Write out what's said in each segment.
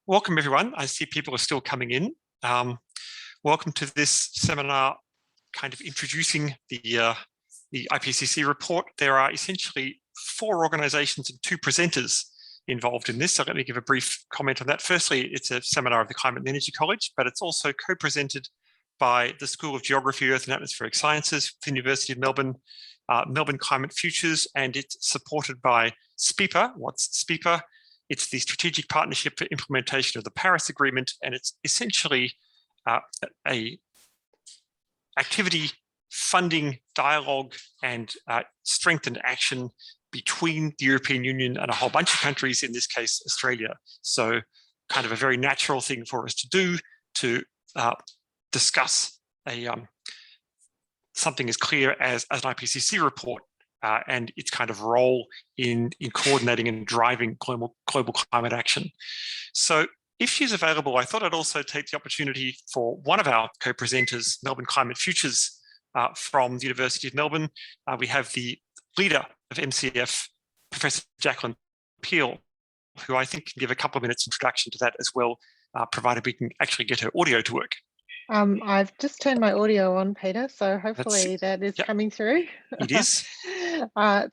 welcome everyone. I see people are still coming in. Welcome to this seminar, kind of introducing the IPCC report. There are essentially 4 organizations and 2 presenters involved in this. So let me give a brief comment on that. Firstly, it's a seminar of the Climate and Energy College, but it's also co-presented by the School of Geography, Earth and Atmospheric Sciences, the University of Melbourne, Melbourne Climate Futures, and it's supported by SPIPA. What's SPIPA? It's the Strategic Partnership for Implementation of the Paris Agreement, and it's essentially a activity funding dialogue and strengthened action between the European Union and a whole bunch of countries, in this case, Australia. So kind of a very natural thing for us to do to discuss something as clear as an IPCC report and its kind of role in coordinating and driving global climate action. So if she's available, I thought I'd also take the opportunity for one of our co-presenters, Melbourne Climate Futures from the University of Melbourne. We have the leader of MCF, Professor Jacqueline Peel, who I think can give a couple of minutes introduction to that as well, provided we can actually get her audio to work. I've just turned my audio on, Peter, so hopefully that is coming through. It is.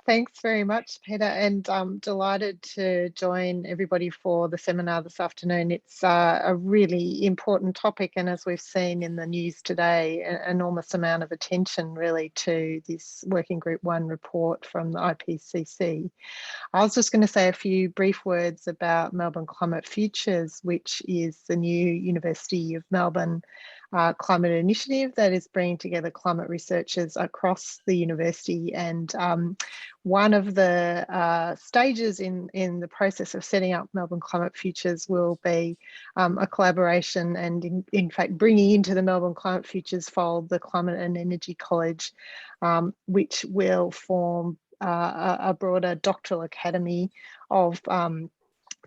Thanks very much, Peter, and I'm delighted to join everybody for the seminar this afternoon. It's a really important topic, and as we've seen in the news today, an enormous amount of attention really to this Working Group 1 report from the IPCC. I was just going to say a few brief words about Melbourne Climate Futures, which is the new University of Melbourne climate initiative that is bringing together climate researchers across the university, and one of the stages in the process of setting up Melbourne Climate Futures will be a collaboration and in fact bringing into the Melbourne Climate Futures fold the Climate and Energy College, which will form a broader doctoral academy of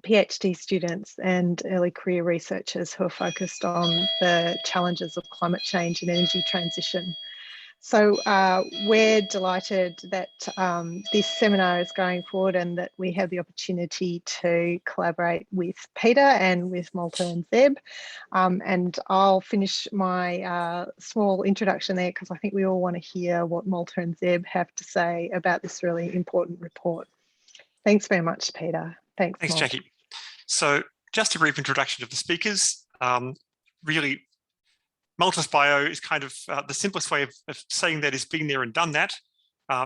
PhD students and early career researchers who are focused on the challenges of climate change and energy transition. So we're delighted that this seminar is going forward and that we have the opportunity to collaborate with Peter and with Malte and Zeb. And I'll finish my small introduction there because I think we all want to hear what Malte and Zeb have to say about this really important report. Thanks very much, Peter. Thanks, Jackie. So just a brief introduction of the speakers. Really, Malte's bio is kind of the simplest way of saying that is been there and done that,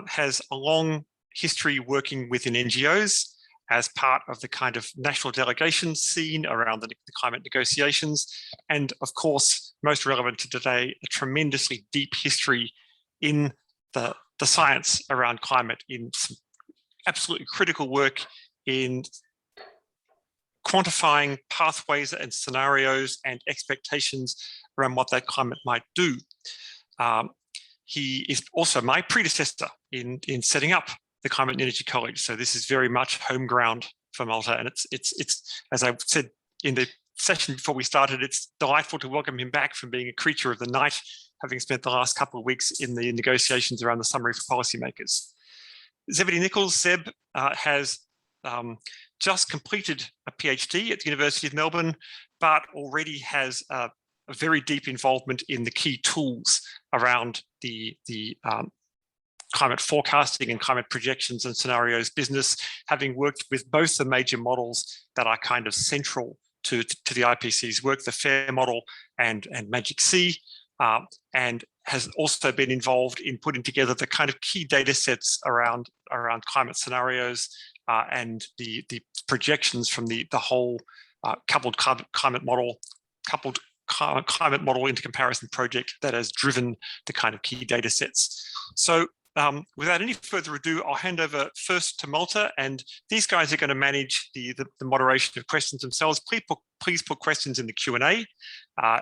has a long history working within NGOs as part of the kind of national delegation scene around the climate negotiations. And of course, most relevant to today, a tremendously deep history in the science around climate, in some absolutely critical work in quantifying pathways and scenarios and expectations around what that climate might do. He is also my predecessor in setting up the Climate and Energy College. So this is very much home ground for Malte. And it's as I said in the session before we started, it's delightful to welcome him back from being a creature of the night, having spent the last couple of weeks in the negotiations around the summary for policymakers. Zebedee Nicholls, Zeb, has just completed a PhD at the University of Melbourne, but already has a very deep involvement in the key tools around the climate forecasting and climate projections and scenarios business, having worked with both the major models that are kind of central to the IPCC's work, the FAIR model and Magic C, and has also been involved in putting together the kind of key data sets around climate scenarios and the projections from the whole coupled climate model into comparison project that has driven the kind of key data sets. So without any further ado, I'll hand over first to Malte, and these guys are going to manage the moderation of questions themselves. Please put questions in the Q&A,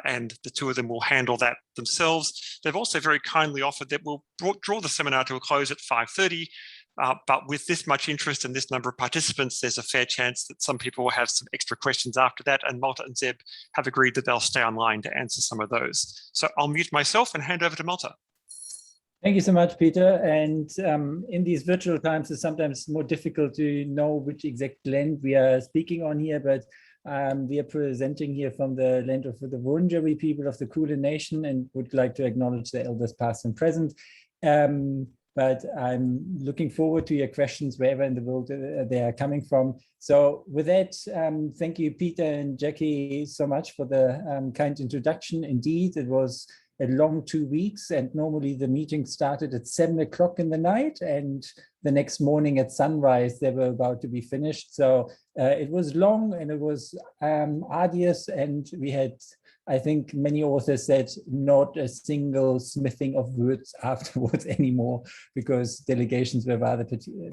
and the two of them will handle that themselves. They've also very kindly offered that we'll draw the seminar to a close at 5:30. But with this much interest and this number of participants, there's a fair chance that some people will have some extra questions after that, and Malte and Zeb have agreed that they'll stay online to answer some of those. So I'll mute myself and hand over to Malte. Thank you so much, Peter. And in these virtual times, it's sometimes more difficult to know which exact blend we are speaking on here, but We are presenting here from the land of the Wurundjeri people of the Kulin Nation and would like to acknowledge the elders past and present. But I'm looking forward to your questions wherever in the world they are coming from. So with that, thank you, Peter and Jackie, so much for the kind introduction. Indeed, it was a long 2 weeks, and normally the meeting started at 7 o'clock in the night, and the next morning at sunrise, they were about to be finished. So it was long and it was arduous, and we had, I think many authors said, not a single smithing of words afterwards anymore, because delegations were rather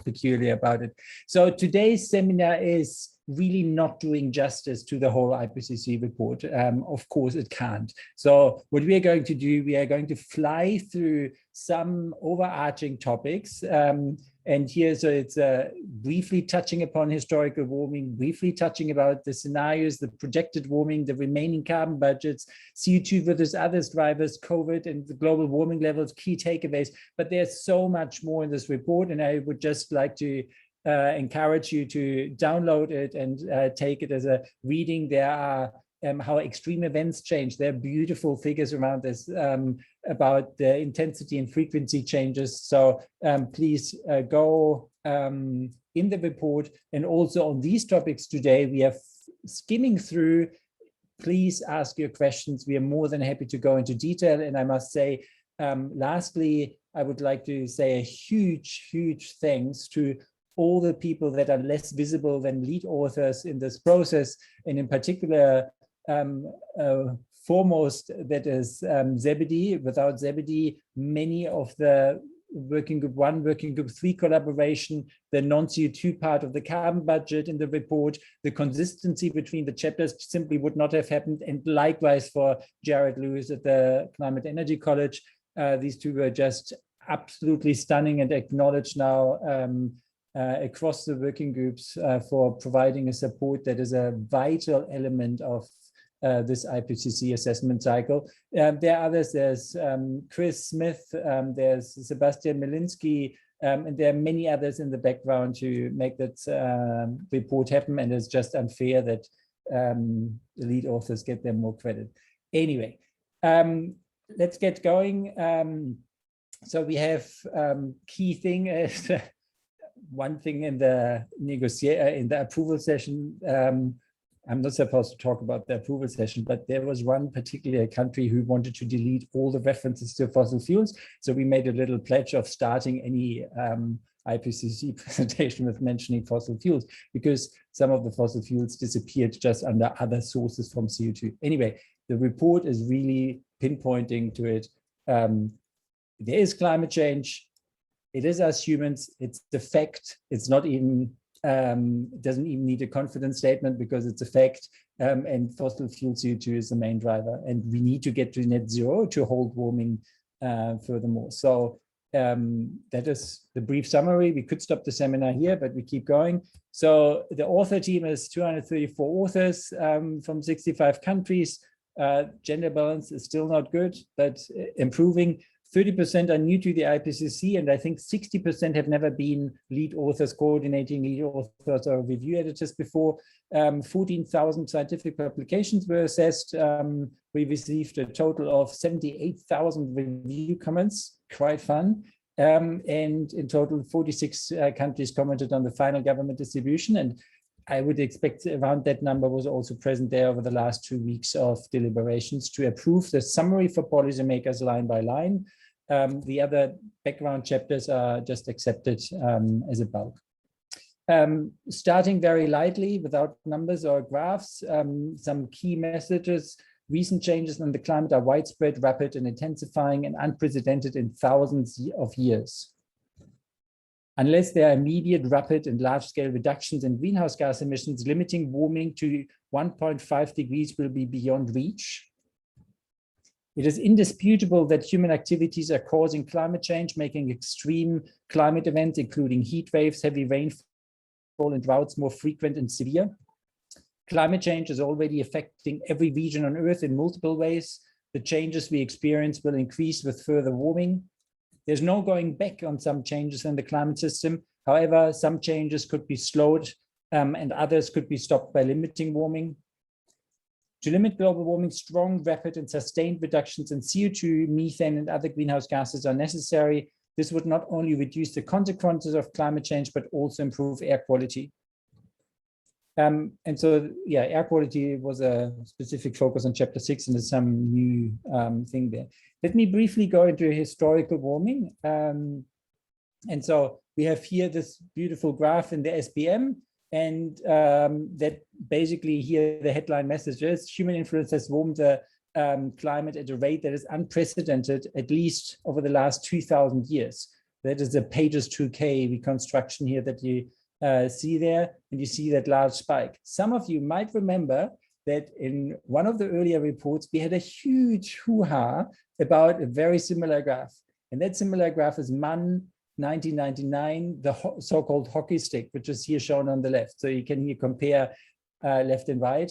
peculiar about it. So today's seminar is really not doing justice to the whole IPCC report. Of course it can't. So what we are going to do, we are going to fly through some overarching topics. And here, so it's briefly touching upon historical warming, briefly touching about the scenarios, the projected warming, the remaining carbon budgets, CO2 versus other drivers, COVID and the global warming levels, key takeaways. But there's so much more in this report, and I would just like to encourage you to download it and take it as a reading. There are how extreme events change. There are beautiful figures around this about the intensity and frequency changes. So please go in the report. And also on these topics today, we are skimming through. Please ask your questions. We are more than happy to go into detail. And I must say, lastly, I would like to say a huge, huge thanks to all the people that are less visible than lead authors in this process, and in particular, foremost, that is Zebedee. Without Zebedee, many of the Working Group 1, Working Group 3 collaboration, the non-CO2 part of the carbon budget in the report, the consistency between the chapters simply would not have happened. And likewise for Jared Lewis at the Climate Energy College. These two were just absolutely stunning and acknowledged now across the working groups for providing a support that is a vital element of this IPCC assessment cycle. There are others. There's Chris Smith, there's Sebastian Milinski, and there are many others in the background to make that report happen, and it's just unfair that the lead authors get them more credit. Anyway, let's get going. So we have key thing is one thing in the approval session. I'm not supposed to talk about the approval session, but there was one particular country who wanted to delete all the references to fossil fuels. So we made a little pledge of starting any IPCC presentation with mentioning fossil fuels, because some of the fossil fuels disappeared just under other sources from CO2. Anyway, the report is really pinpointing to it. There is climate change. It is us humans. It's the fact. It's not even, doesn't even need a confidence statement because it's a fact. And fossil fuel CO2 is the main driver. And we need to get to net zero to hold warming furthermore. So that is the brief summary. We could stop the seminar here, but we keep going. So the author team is 234 authors from 65 countries. Gender balance is still not good, but improving. 30% are new to the IPCC, and I think 60% have never been lead authors, coordinating lead authors or review editors before. 14,000 scientific publications were assessed. We received a total of 78,000 review comments, quite fun. And in total, 46 countries commented on the final government distribution. And I would expect around that number was also present there over the last 2 weeks of deliberations to approve the summary for policymakers line by line. The other background chapters are just accepted as a bulk. Starting very lightly without numbers or graphs, some key messages. Recent changes in the climate are widespread, rapid and intensifying, and unprecedented in thousands of years. Unless there are immediate, rapid and large-scale reductions in greenhouse gas emissions, limiting warming to 1.5 degrees will be beyond reach. It is indisputable that human activities are causing climate change, making extreme climate events, including heat waves, heavy rainfall, and droughts more frequent and severe. Climate change is already affecting every region on Earth in multiple ways. The changes we experience will increase with further warming. There's no going back on some changes in the climate system. However, some changes could be slowed and others could be stopped by limiting warming. To limit global warming, strong, rapid, and sustained reductions in CO2, methane, and other greenhouse gases are necessary. This would not only reduce the consequences of climate change, but also improve air quality. And so, yeah, air quality was a specific focus on chapter 6, and there's some new thing there. Let me briefly go into historical warming. And so we have here this beautiful graph in the SPM, and that basically here the headline message is human influence has warmed the climate at a rate that is unprecedented, at least over the last 2,000 years. That is the Pages 2K reconstruction here that you see there, and you see that large spike. Some of you might remember that in one of the earlier reports, we had a huge hoo-ha about a very similar graph. And that similar graph is MAN 1999, the so-called hockey stick, which is here shown on the left. So you can here compare left and right.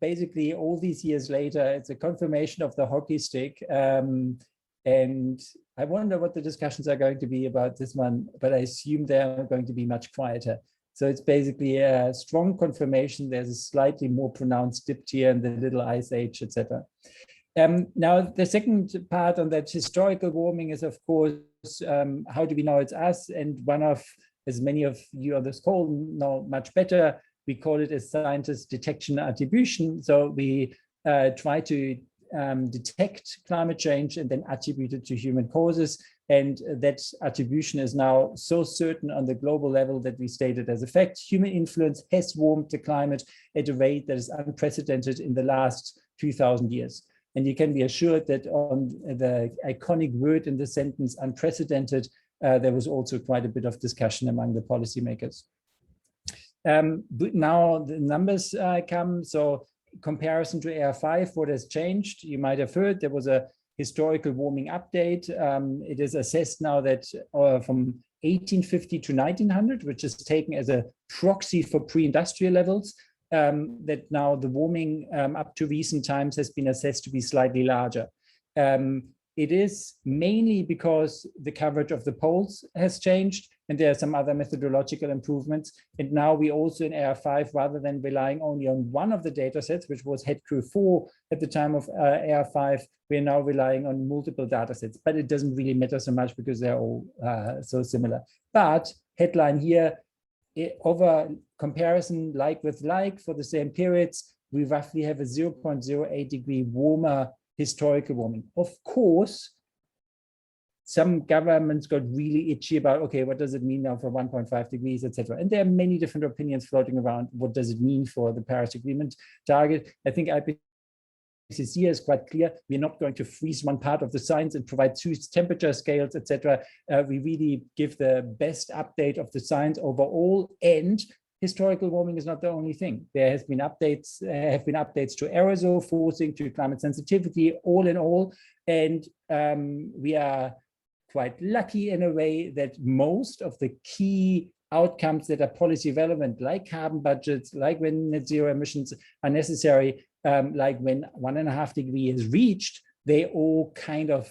Basically, all these years later, it's a confirmation of the hockey stick. And I wonder what the discussions are going to be about this one, but I assume they're going to be much quieter. So it's basically a strong confirmation. There's a slightly more pronounced dip here in the little ice age, etc. Now, the second part on that historical warming is, of course, how do we know it's us? And one of, as many of you on this call know much better, we call it as scientists detection attribution. So we try to detect climate change and then attribute it to human causes. And that attribution is now so certain on the global level that we state it as a fact. Human influence has warmed the climate at a rate that is unprecedented in the last 2,000 years. And you can be assured that on the iconic word in the sentence, unprecedented, there was also quite a bit of discussion among the policymakers. But now the numbers come. So comparison to AR5, what has changed? You might have heard there was a historical warming update. It is assessed now that from 1850 to 1900, which is taken as a proxy for pre-industrial levels, that now the warming up to recent times has been assessed to be slightly larger. It is mainly because the coverage of the poles has changed, and there are some other methodological improvements. And now we also in AR5, rather than relying only on one of the data sets, which was HETCO4 at the time of AR5, we're now relying on multiple data sets. But it doesn't really matter so much because they're all so similar. But headline here, over comparison like with like for the same periods, we roughly have a 0.08 degree warmer historical warming. Of course, some governments got really itchy about, okay, what does it mean now for 1.5 degrees, etc. And there are many different opinions floating around. What does it mean for the Paris Agreement target? I think IPCC is quite clear. We're not going to freeze one part of the science and provide two temperature scales, etc. We really give the best update of the science overall, and historical warming is not the only thing. There has been updates, have been updates to aerosol forcing, to climate sensitivity, all in all. And we are quite lucky in a way that most of the key outcomes that are policy relevant, like carbon budgets, like when net zero emissions are necessary, like when 1.5 degrees is reached, they all kind of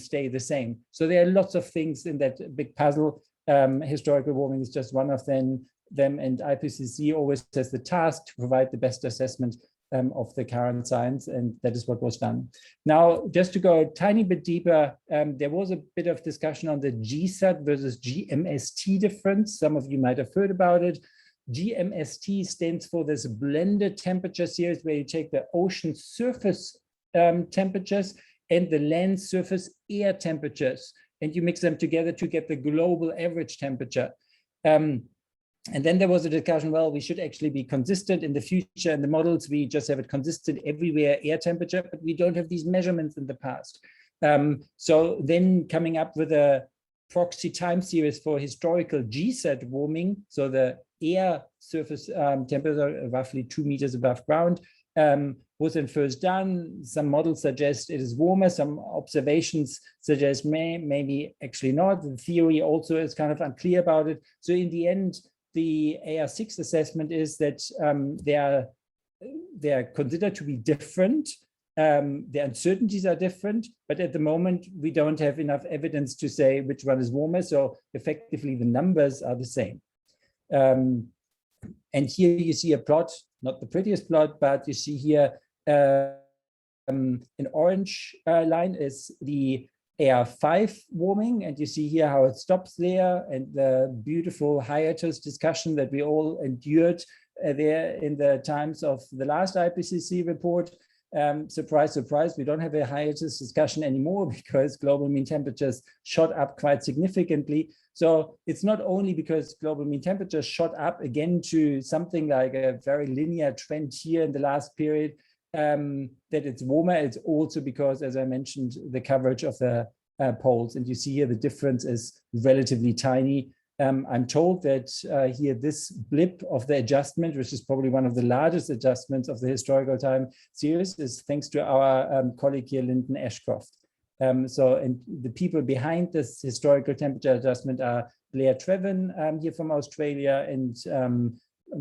stay the same. So there are lots of things in that big puzzle. Historical warming is just one of them, and IPCC always has the task to provide the best assessment of the current science, and that is what was done. Now, just to go a tiny bit deeper, there was a bit of discussion on the GSAT versus GMST difference. Some of you might have heard about it. GMST stands for this blended temperature series, where you take the ocean surface temperatures and the land surface air temperatures, and you mix them together to get the global average temperature. And then there was a discussion, well, we should actually be consistent in the future. In the models, we just have it consistent everywhere, air temperature, but we don't have these measurements in the past. So then coming up with a proxy time series for historical GSAT warming, so the air surface temperature roughly 2 meters above ground, was then first done. Some models suggest it is warmer. Some observations suggest maybe actually not. The theory also is kind of unclear about it. So in the end, the AR6 assessment is that they are considered to be different. The uncertainties are different, but at the moment, we don't have enough evidence to say which one is warmer. So effectively, the numbers are the same. And here you see a plot, not the prettiest plot, but you see here an orange line is the AR5 warming, and you see here how it stops there, and the beautiful hiatus discussion that we all endured there in the times of the last IPCC report. Surprise, surprise, we don't have a hiatus discussion anymore because global mean temperatures shot up quite significantly. So it's not only because global mean temperatures shot up again to something like a very linear trend here in the last period, that it's warmer. It's also because, as I mentioned, the coverage of the poles, and you see here the difference is relatively tiny. I'm told that here this blip of the adjustment, which is probably one of the largest adjustments of the historical time series, is thanks to our colleague here, Lyndon Ashcroft. And the people behind this historical temperature adjustment are Blair Trevin here from Australia, and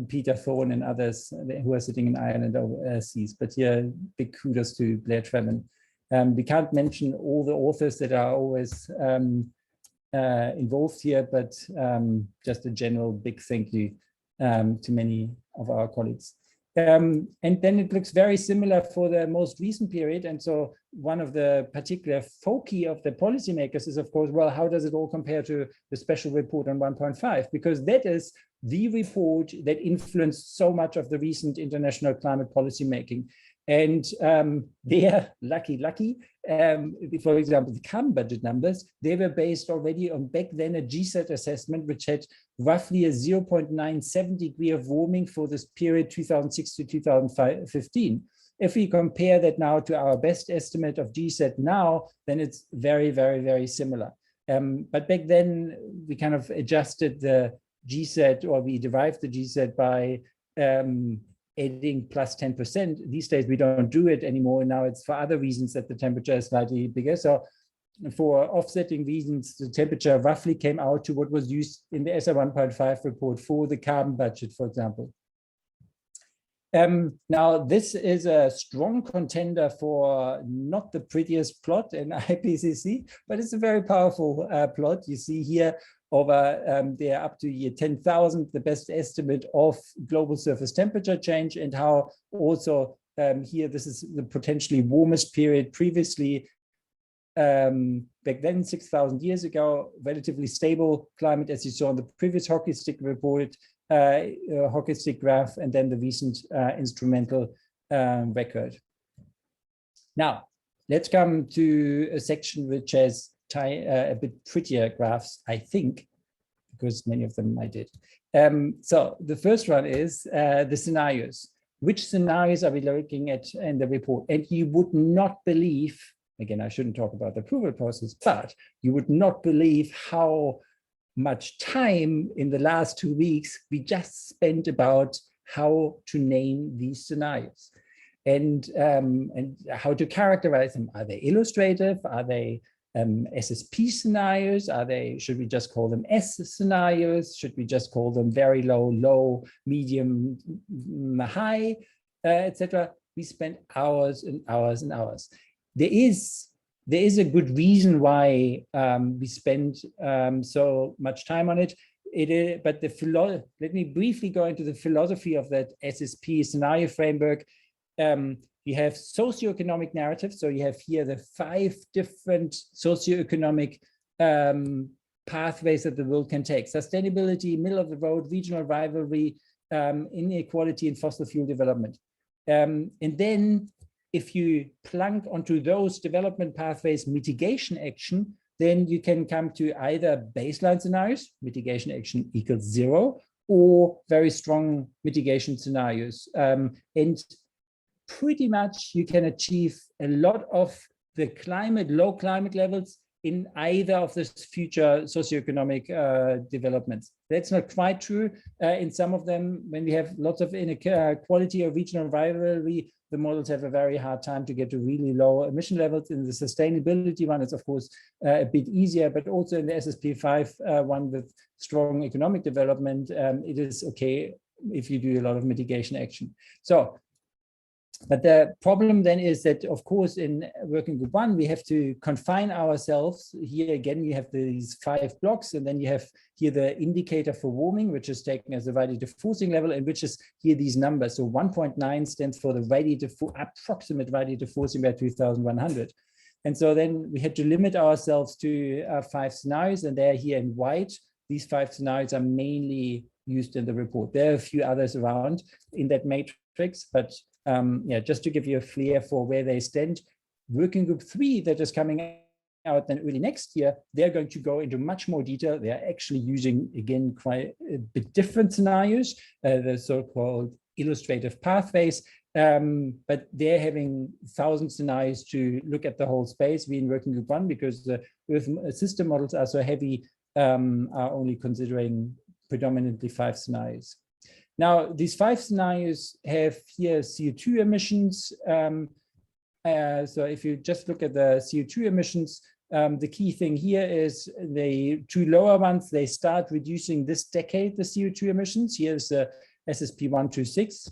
Peter Thorne and others who are sitting in Ireland overseas. But here, big kudos to Blair Trevin. We can't mention all the authors that are always involved here, but just a general big thank you to many of our colleagues. And then it looks very similar for the most recent period. And so one of the particular foci of the policymakers is, of course, well, how does it all compare to the special report on 1.5? Because that is the report that influenced so much of the recent international climate policy making. And they are lucky, for example, the carbon budget numbers, they were based already on back then a GSAT assessment, which had roughly a 0.97 degree of warming for this period 2006 to 2015. If we compare that now to our best estimate of GSAT now, then it's very, very, very similar. But back then we kind of adjusted the GSAT, or we derived the GSAT by adding plus 10%. These days we don't do it anymore. Now it's for other reasons that the temperature is slightly bigger. So for offsetting reasons, the temperature roughly came out to what was used in the ESA 1.5 report for the carbon budget, for example. Now, this is a strong contender for not the prettiest plot in IPCC, but it's a very powerful plot. You see here over there up to year 10,000, the best estimate of global surface temperature change, and how also here this is the potentially warmest period previously. Back then, 6,000 years ago, relatively stable climate, as you saw in the previous hockey stick report, hockey stick graph, and then the recent instrumental record. Now, let's come to a section which has a bit prettier graphs, I think, because many of them I did. So the first one is the scenarios. Which scenarios are we looking at in the report? And you would not believe, again, I shouldn't talk about the approval process, but you would not believe how much time in the last 2 weeks we just spent about how to name these scenarios and how to characterize them. Are they illustrative? Are they SSP scenarios? Are they, should we just call them S scenarios? Should we just call them very low, low, medium, high, etc.? We spent hours and hours and hours. There is a good reason why we spend so much time on it. But let me briefly go into the philosophy of that SSP scenario framework. You have socioeconomic narratives. So you have here the 5 different socioeconomic pathways that the world can take: sustainability, middle of the road, regional rivalry, inequality, and fossil fuel development. And then if you plunk onto those development pathways mitigation action, then you can come to either baseline scenarios, mitigation action equals 0, or very strong mitigation scenarios. And pretty much you can achieve a lot of the low climate levels in either of the future socioeconomic developments. That's not quite true. In some of them, when we have lots of inequality or regional rivalry, the models have a very hard time to get to really low emission levels. In the sustainability one, it's of course a bit easier, but also in the SSP5 one with strong economic development, it is okay if you do a lot of mitigation action. So But the problem then is that, of course, in working group 1, we have to confine ourselves. Here again, you have these 5 blocks, and then you have here the indicator for warming, which is taken as the radiative forcing level, and which is here these numbers. So 1.9 stands for the approximate radiative forcing by 2100. And so then we had to limit ourselves to 5 scenarios, and they're here in white. These 5 scenarios are mainly used in the report. There are a few others around in that matrix, but yeah, just to give you a flair for where they stand. Working group 3 that is coming out then early next year, they're going to go into much more detail. They're actually using, again, quite a bit different scenarios, the so-called illustrative pathways, but they're having 1,000 scenarios to look at the whole space. We in working group 1, because the Earth system models are so heavy, are only considering predominantly 5 scenarios. Now, these 5 scenarios have here CO2 emissions. So if you just look at the CO2 emissions, the key thing here is the 2 lower ones, they start reducing this decade, the CO2 emissions. Here's the Ssp 126,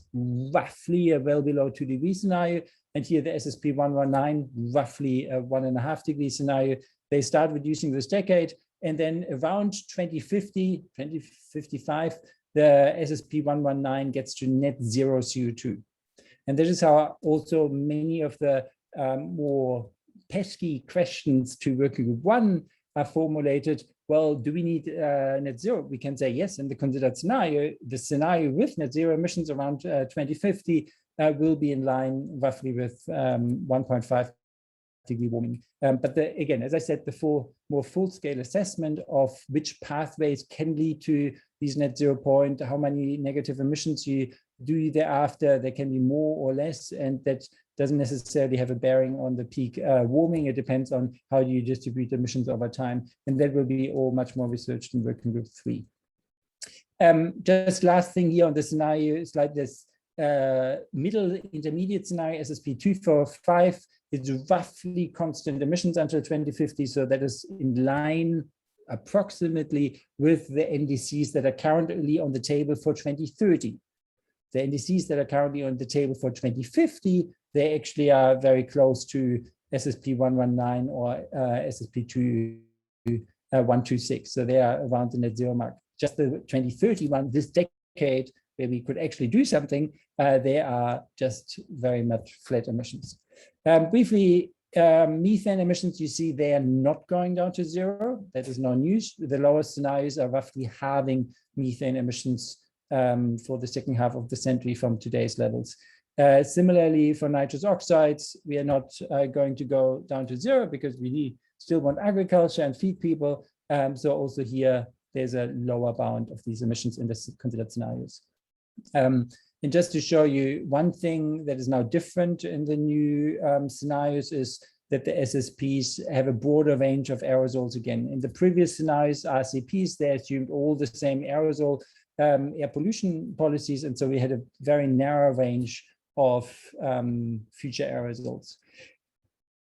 roughly a well below 2 degree scenario. And here the Ssp 119, roughly a 1.5 degree scenario. They start reducing this decade. And then around 2050, 2055, the Ssp 119 gets to net zero CO2. And that is how also many of the more pesky questions to working group 1 are formulated. Well, do we need net zero? We can say yes in the considered scenario. The scenario with net zero emissions around 2050 will be in line roughly with 1.5 degree warming. But again, as I said, the more full-scale assessment of which pathways can lead to these net zero point, how many negative emissions you do thereafter, there can be more or less, and that doesn't necessarily have a bearing on the peak warming. It depends on how you distribute emissions over time, and that will be all much more researched in working group 3. Just last thing here on the scenario is like this middle intermediate scenario, Ssp 245, it's roughly constant emissions until 2050. So that is in line approximately with the NDCs that are currently on the table for 2030. The NDCs that are currently on the table for 2050, they actually are very close to Ssp 119 or Ssp 126. So they are around the net zero mark. Just the 2031, this decade, where we could actually do something, they are just very much flat emissions. Briefly, methane emissions, you see they are not going down to zero. That is no news. The lowest scenarios are roughly halving methane emissions for the second half of the century from today's levels. Similarly, for nitrous oxides, we are not going to go down to zero because we still want agriculture and feed people. So also here, there's a lower bound of these emissions in the considered scenarios. And just to show you one thing that is now different in the new scenarios is that the SSPs have a broader range of aerosols again. In the previous scenarios, RCPs, they assumed all the same aerosol air pollution policies. And so we had a very narrow range of future aerosols.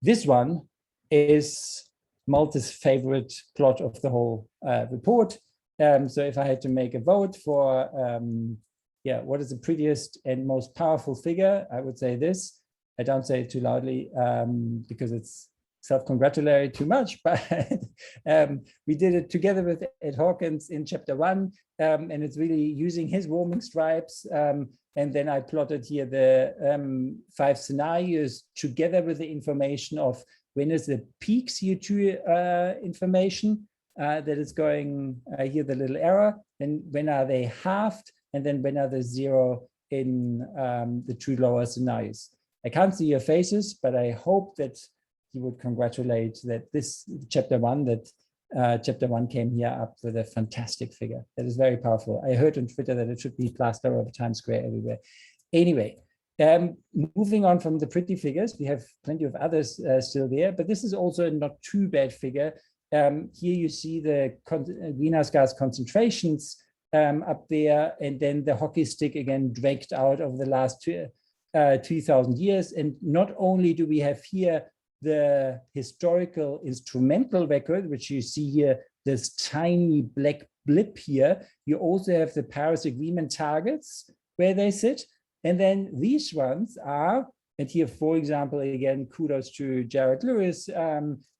This one is Malte's favorite plot of the whole report. So if I had to make a vote for what is the prettiest and most powerful figure, I would say this. I don't say it too loudly because it's self-congratulatory too much, but we did it together with Ed Hawkins in chapter 1, and it's really using his warming stripes. And then I plotted here the 5 scenarios together with the information of when is the peak CO2 information that is going here, the little error, and when are they halved, and then when are they zero in the 2 lower scenarios. I can't see your faces, but I hope that you would congratulate that this chapter 1, that chapter 1 came here up with a fantastic figure. That is very powerful. I heard on Twitter that it should be plastered over Times Square everywhere. Anyway, moving on from the pretty figures, we have plenty of others still there, but this is also a not too bad figure. Here you see the greenhouse gas concentrations up there, and then the hockey stick again dragged out over the last 2,000 years. And not only do we have here the historical instrumental record, which you see here, this tiny black blip here, you also have the Paris Agreement targets where they sit. And then these ones are And here, for example, again, kudos to Jared Lewis,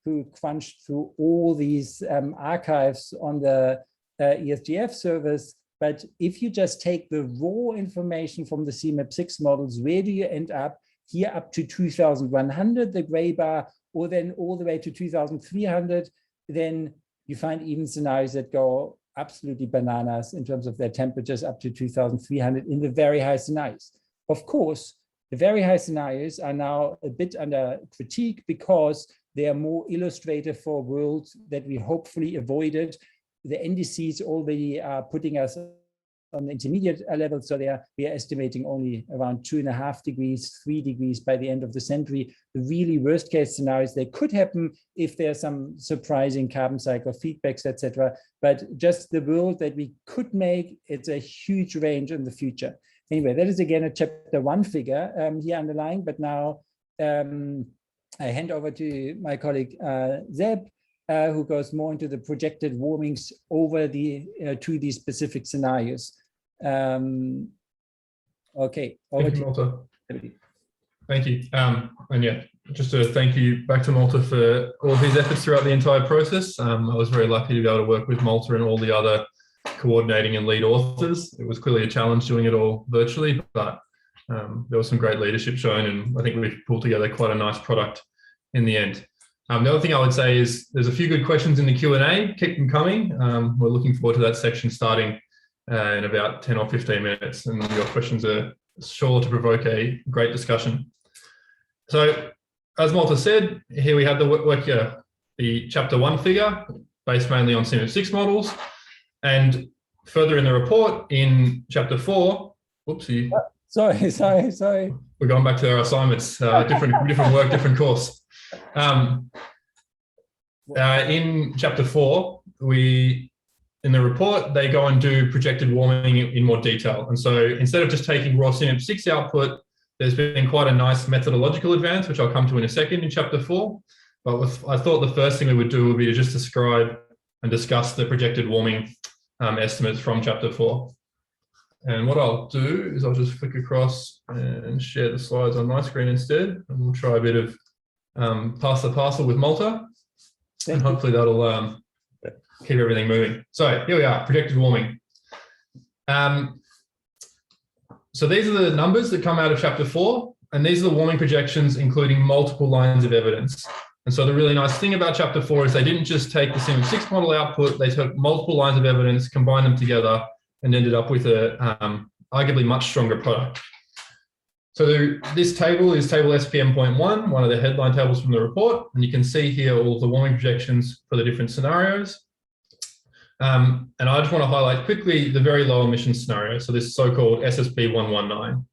who crunched through all these archives on the ESGF service. But if you just take the raw information from the CMAP6 models, where do you end up? Here up to 2,100, the gray bar, or then all the way to 2,300, then you find even scenarios that go absolutely bananas in terms of their temperatures up to 2,300 in the very high scenarios. Of course, the very high scenarios are now a bit under critique because they are more illustrative for worlds that we hopefully avoided. The NDCs already are putting us on the intermediate level, so we are estimating only around 2.5 degrees, 3 degrees by the end of the century. The really worst case scenarios, they could happen if there's some surprising carbon cycle feedbacks, etc. But just the world that we could make, it's a huge range in the future. Anyway, that is again a chapter 1 figure here underlying, but now I hand over to my colleague Zeb, who goes more into the projected warmings over the to these specific scenarios. Okay, over thank you, Malte. you. Thank you. And yeah, just a thank you back to Malte for all of his efforts throughout the entire process. I was very lucky to be able to work with Malte and all the other coordinating and lead authors. It was clearly a challenge doing it all virtually, but there was some great leadership shown, and I think we've pulled together quite a nice product in the end. The other thing I would say is there's a few good questions in the Q&A. Keep them coming. We're looking forward to that section starting in about 10 or 15 minutes, and your questions are sure to provoke a great discussion. So, as Malte said, here we have the chapter 1 figure based mainly on CMAP6 models, and further in the report in chapter 4. Whoopsie. Sorry. We're going back to our assignments. Different work, different course. In chapter 4, in the report, they go and do projected warming in more detail. And so instead of just taking raw CMAP6 output, there's been quite a nice methodological advance, which I'll come to in a second in chapter 4. But I thought the first thing we would do would be to just describe and discuss the projected warming estimates from chapter 4. And what I'll do is I'll just flick across and share the slides on my screen instead. And we'll try a bit of pass the parcel with Malte. And hopefully that'll keep everything moving. So here we are, projected warming. So these are the numbers that come out of chapter 4, and these are the warming projections, including multiple lines of evidence. And so the really nice thing about chapter 4 is they didn't just take the CMAP6 model output, they took multiple lines of evidence, combined them together, and ended up with a arguably much stronger product. So this table is table SPM.1, one of the headline tables from the report, and you can see here all of the warming projections for the different scenarios. And I just want to highlight quickly the very low emission scenario, so this so-called Ssp 119.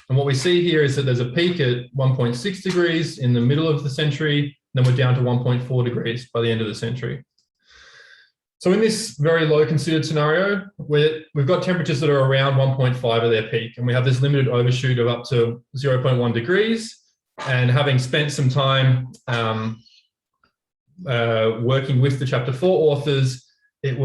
And what we see here is that there's a peak at 1.6 degrees in the middle of the century, then we're down to 1.4 degrees by the end of the century. So in this very low considered scenario, we've got temperatures that are around 1.5 of their peak, and we have this limited overshoot of up to 0.1 degrees. And having spent some time working with the chapter 4 authors, it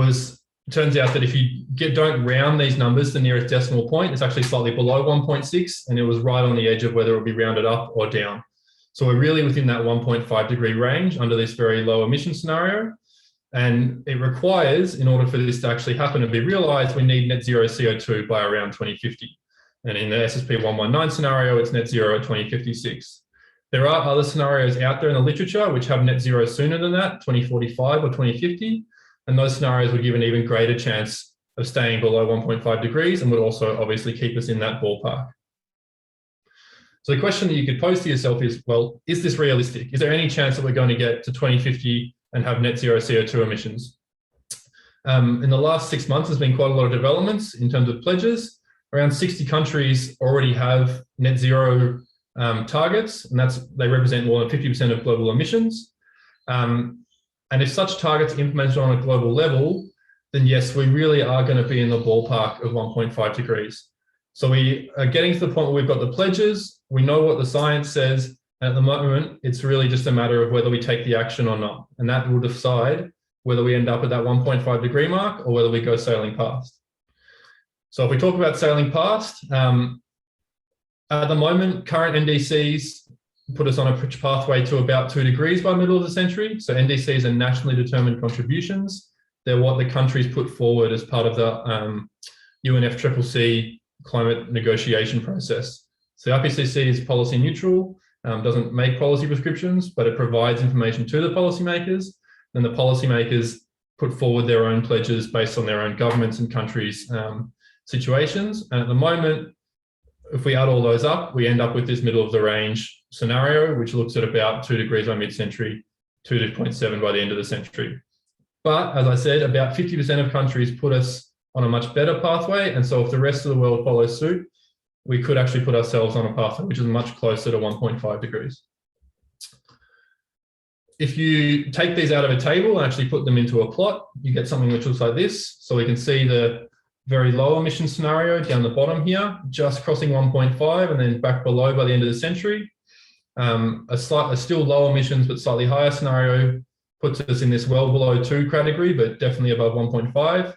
turns out that if you don't round these numbers to the nearest decimal point, it's actually slightly below 1.6, and it was right on the edge of whether it would be rounded up or down. So we're really within that 1.5 degree range under this very low emission scenario. And it requires, in order for this to actually happen and be realized, we need net zero CO2 by around 2050. And in the Ssp 119 scenario, it's net zero at 2056. There are other scenarios out there in the literature which have net zero sooner than that, 2045 or 2050. And those scenarios would give an even greater chance of staying below 1.5 degrees and would also obviously keep us in that ballpark. So the question that you could pose to yourself is, well, is this realistic? Is there any chance that we're going to get to 2050 and have net zero CO2 emissions? In the last 6 months, there's been quite a lot of developments in terms of pledges. Around 60 countries already have net zero targets, and they represent more than 50% of global emissions. And if such targets are implemented on a global level, then yes, we really are going to be in the ballpark of 1.5 degrees. So we are getting to the point where we've got the pledges, we know what the science says, and at the moment, it's really just a matter of whether we take the action or not. And that will decide whether we end up at that 1.5 degree mark or whether we go sailing past. So if we talk about sailing past, At the moment, current NDCs put us on a pathway to about 2 degrees by middle of the century. So NDCs are nationally determined contributions. They're what the countries put forward as part of the UNFCCC climate negotiation process. So IPCC is policy neutral, doesn't make policy prescriptions, but it provides information to the policymakers. And the policymakers put forward their own pledges based on their own governments and countries' situations. And at the moment, if we add all those up, we end up with this middle of the range scenario, which looks at about 2 degrees by mid-century, 2.7 by the end of the century. But as I said, about 50% of countries put us on a much better pathway. And so if the rest of the world follows suit, we could actually put ourselves on a pathway which is much closer to 1.5 degrees. If you take these out of a table and actually put them into a plot, you get something which looks like this. So we can see the very low emission scenario down the bottom here, just crossing 1.5 and then back below by the end of the century. A still low emissions but slightly higher scenario puts us in this well below 2 category, but definitely above 1.5.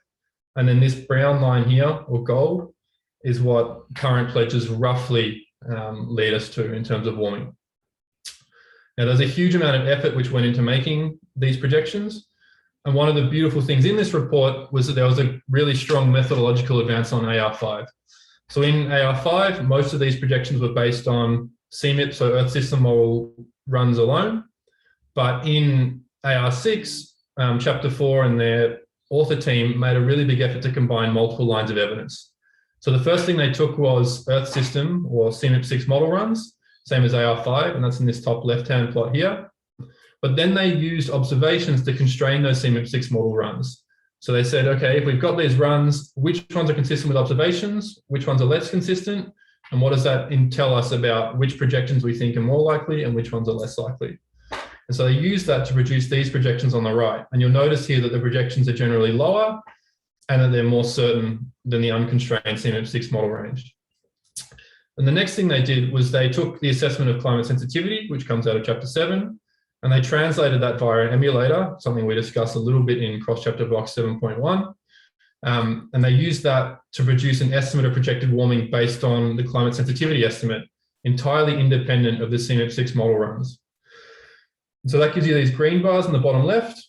And then this brown line here, or gold, is what current pledges roughly lead us to in terms of warming. Now, there's a huge amount of effort which went into making these projections. And one of the beautiful things in this report was that there was a really strong methodological advance on AR5. So in AR5, most of these projections were based on CMIP, so Earth System Model runs alone. But in AR6, Chapter 4 and their author team made a really big effort to combine multiple lines of evidence. So the first thing they took was Earth System or CMIP6 model runs, same as AR5, and that's in this top left-hand plot here. But then they used observations to constrain those CMIP6 model runs. So they said, okay, if we've got these runs, which ones are consistent with observations, which ones are less consistent, and what does that tell us about which projections we think are more likely and which ones are less likely? And so they use that to produce these projections on the right. And you'll notice here that the projections are generally lower and that they're more certain than the unconstrained CMIP6 model range. And the next thing they did was they took the assessment of climate sensitivity, which comes out of Chapter 7, and they translated that via an emulator, something we discussed a little bit in cross-chapter box 7.1. And they used that to produce an estimate of projected warming based on the climate sensitivity estimate, entirely independent of the CMIP6 model runs. So that gives you these green bars in the bottom left.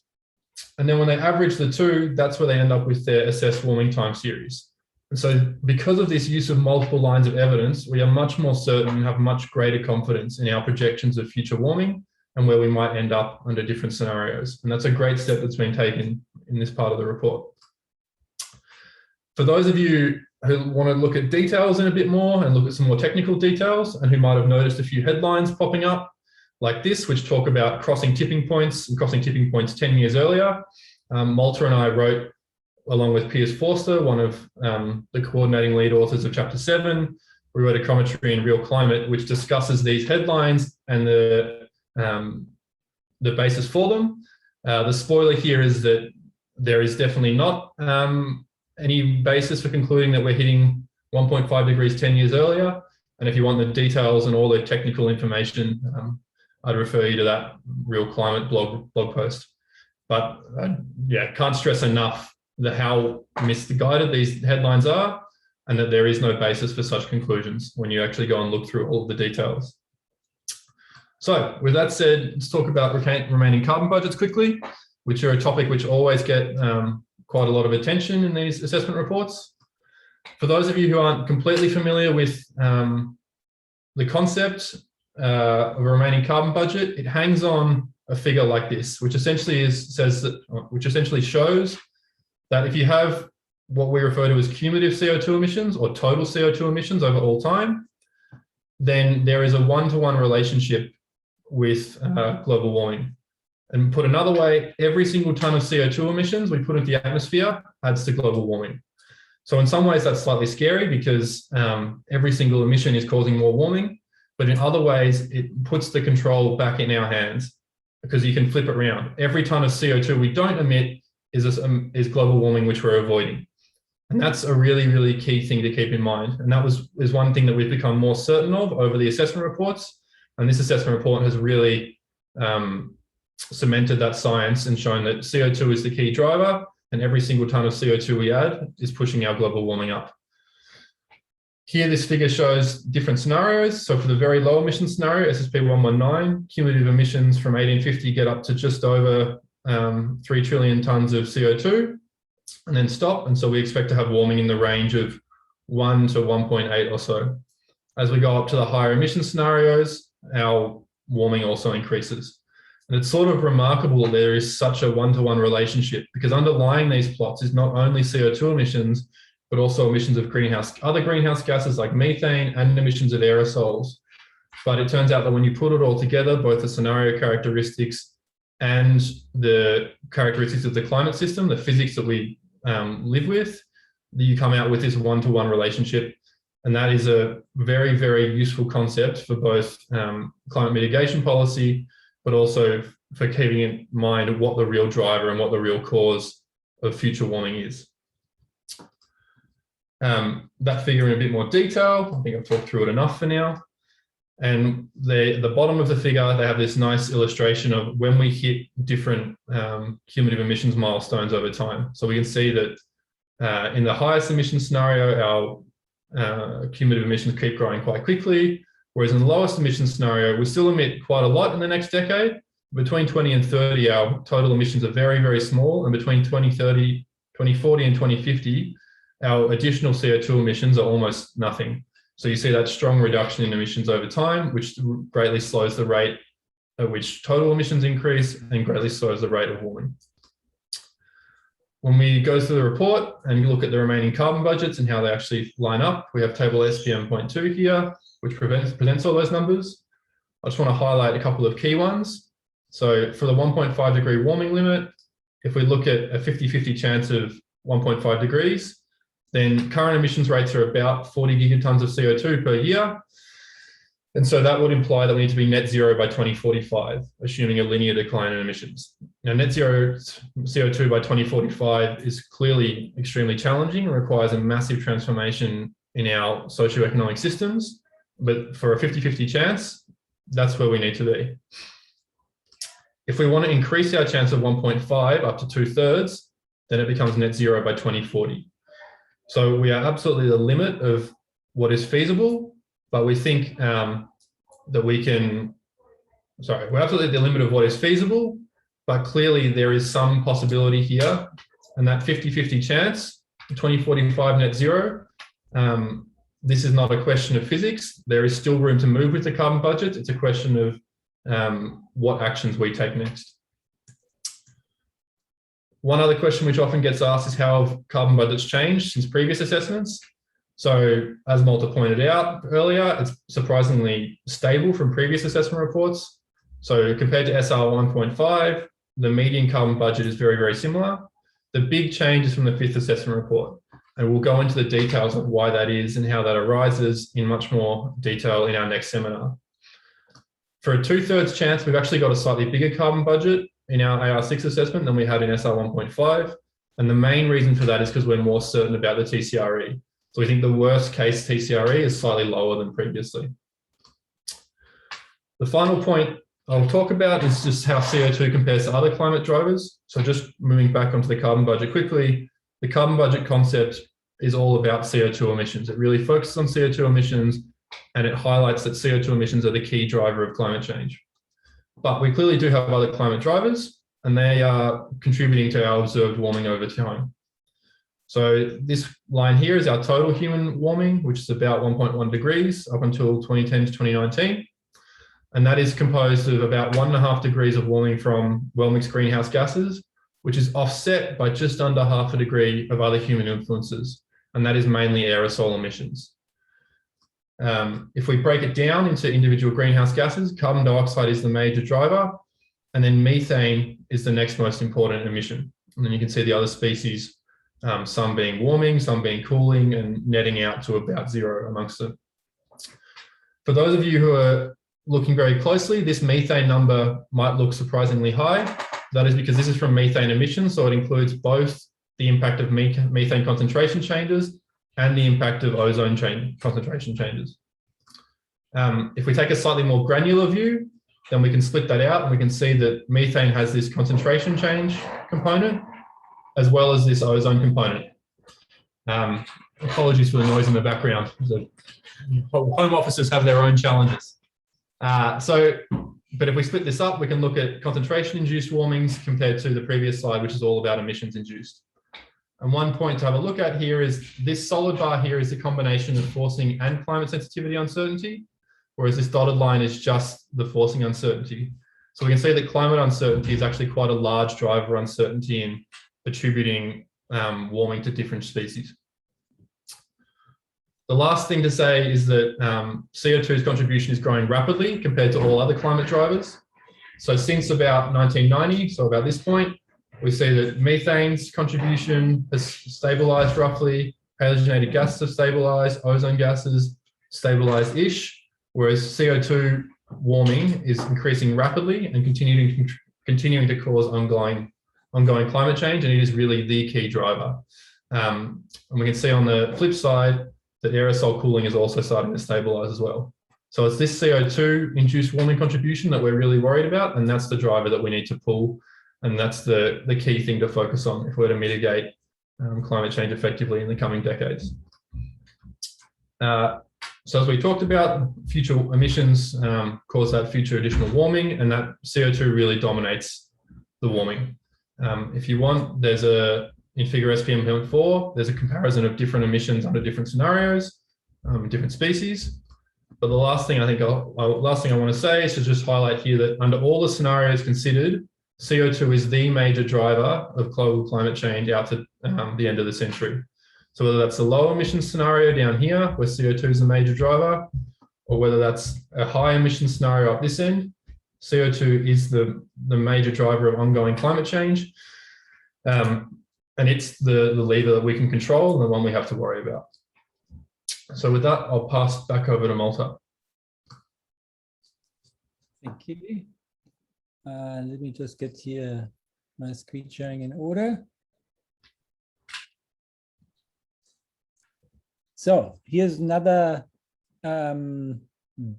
And then when they average the two, that's where they end up with their assessed warming time series. And so because of this use of multiple lines of evidence, we are much more certain and have much greater confidence in our projections of future warming and where we might end up under different scenarios. And that's a great step that's been taken in this part of the report. For those of you who want to look at details in a bit more and look at some more technical details and who might have noticed a few headlines popping up like this, which talk about crossing tipping points and crossing tipping points 10 years earlier. Malte and I wrote, along with Piers Forster, one of the coordinating lead authors of Chapter 7, we wrote a commentary in Real Climate, which discusses these headlines and the basis for them. The spoiler here is that there is definitely not any basis for concluding that we're hitting 1.5 degrees 10 years earlier. And if you want the details and all the technical information, I'd refer you to that Real Climate blog post. But yeah, can't stress enough how misguided these headlines are and that there is no basis for such conclusions when you actually go and look through all of the details. So with that said, let's talk about remaining carbon budgets quickly, which are a topic which always get quite a lot of attention in these assessment reports. For those of you who aren't completely familiar with the concept of a remaining carbon budget, it hangs on a figure like this, which essentially shows that if you have what we refer to as cumulative CO2 emissions or total CO2 emissions over all time, then there is a one-to-one relationship with global warming. And put another way, every single ton of CO2 emissions we put into the atmosphere adds to global warming. So in some ways that's slightly scary because every single emission is causing more warming, but in other ways it puts the control back in our hands because you can flip it around. Every ton of CO2 we don't emit is global warming, which we're avoiding. And that's a really, really key thing to keep in mind. And that is one thing that we've become more certain of over the assessment reports. And this assessment report has really cemented that science and shown that CO2 is the key driver, and every single ton of CO2 we add is pushing our global warming up. Here, this figure shows different scenarios. So for the very low emission scenario, SSP 119, cumulative emissions from 1850 get up to just over 3 trillion tonnes of CO2 and then stop. And so we expect to have warming in the range of 1 to 1.8 or so. As we go up to the higher emission scenarios, our warming also increases. And it's sort of remarkable that there is such a one-to-one relationship, because underlying these plots is not only CO2 emissions, but also emissions of other greenhouse gases like methane and emissions of aerosols. But it turns out that when you put it all together, both the scenario characteristics and the characteristics of the climate system, the physics that we live with, you come out with this one-to-one relationship. And that is a very, very useful concept for both climate mitigation policy, but also for keeping in mind what the real driver and what the real cause of future warming is. That figure in a bit more detail, I think I've talked through it enough for now. And the bottom of the figure, they have this nice illustration of when we hit different cumulative emissions milestones over time. So we can see that in the highest emission scenario, our cumulative emissions keep growing quite quickly, whereas in the lowest emission scenario, we still emit quite a lot in the next decade. Between 20 and 30, our total emissions are very, very small, and between 2040 and 2050, our additional CO2 emissions are almost nothing. So you see that strong reduction in emissions over time, which greatly slows the rate at which total emissions increase and greatly slows the rate of warming. When we go through the report and look at the remaining carbon budgets and how they actually line up, we have table SPM.2 here, which presents all those numbers. I just want to highlight a couple of key ones. So for the 1.5 degree warming limit, if we look at a 50-50 chance of 1.5 degrees, then current emissions rates are about 40 gigatons of CO2 per year. And so that would imply that we need to be net zero by 2045, assuming a linear decline in emissions. Now, net zero CO2 by 2045 is clearly extremely challenging and requires a massive transformation in our socioeconomic systems. But for a 50-50 chance, that's where we need to be. If we want to increase our chance of 1.5 up to 2/3, then it becomes net zero by 2040. So we are absolutely the limit of what is feasible, but we think that we can, we're absolutely the limit of what is feasible, but clearly there is some possibility here, and that 50-50 chance, 2045 net zero, this is not a question of physics. There is still room to move with the carbon budget. It's a question of what actions we take next. One other question which often gets asked is how have carbon budgets changed since previous assessments? So as Malte pointed out earlier, it's surprisingly stable from previous assessment reports. So compared to SR 1.5, the median carbon budget is very, very similar. The big change is from the 5th assessment report. And we'll go into the details of why that is and how that arises in much more detail in our next seminar. For a 2/3 chance, we've actually got a slightly bigger carbon budget in our AR6 assessment than we had in SR 1.5. And the main reason for that is because we're more certain about the TCRE. So we think the worst case TCRE is slightly lower than previously. The final point I'll talk about is just how CO2 compares to other climate drivers. So just moving back onto the carbon budget quickly, the carbon budget concept is all about CO2 emissions. It really focuses on CO2 emissions, and it highlights that CO2 emissions are the key driver of climate change. But we clearly do have other climate drivers, and they are contributing to our observed warming over time. So this line here is our total human warming, which is about 1.1 degrees up until 2010 to 2019. And that is composed of about 1.5 degrees of warming from well-mixed greenhouse gases, which is offset by just under 0.5 degree of other human influences. And that is mainly aerosol emissions. If we break it down into individual greenhouse gases, carbon dioxide is the major driver, and then methane is the next most important emission. And then you can see the other species, some being warming, some being cooling, and netting out to about zero amongst them. For those of you who are looking very closely, this methane number might look surprisingly high. That is because this is from methane emissions, so it includes both the impact of methane concentration changes and the impact of ozone concentration changes. If we take a slightly more granular view, then we can split that out and we can see that methane has this concentration change component as well as this ozone component. apologies for the noise in the background. The home offices have their own challenges. But if we split this up, we can look at concentration-induced warmings compared to the previous slide, which is all about emissions-induced. And one point to have a look at here is this solid bar here is the combination of forcing and climate sensitivity uncertainty, whereas this dotted line is just the forcing uncertainty. So we can see that climate uncertainty is actually quite a large driver of uncertainty in attributing warming to different species. The last thing to say is that CO2's contribution is growing rapidly compared to all other climate drivers. So since about 1990, so about this point, we see that methane's contribution has stabilized roughly, halogenated gases have stabilized, ozone gases stabilized-ish, whereas CO2 warming is increasing rapidly and continuing to cause ongoing climate change, and it is really the key driver. And we can see on the flip side that aerosol cooling is also starting to stabilize as well. So it's this CO2-induced warming contribution that we're really worried about, and that's the driver that we need to pull, and that's the key thing to focus on if we're to mitigate climate change effectively in the coming decades. So as we talked about, future emissions cause that future additional warming, and that CO2 really dominates the warming. If you want, there's in figure SPM 4, there's a comparison of different emissions under different scenarios, different species. But the last thing I want to say is to just highlight here that under all the scenarios considered, CO2 is the major driver of global climate change out to the end of the century. So whether that's a low emission scenario down here, where CO2 is a major driver, or whether that's a high emission scenario up this end, CO2 is the major driver of ongoing climate change. And it's the lever that we can control and the one we have to worry about. So with that, I'll pass back over to Malte. Thank you. Let me just get here my screen sharing in order. So here's another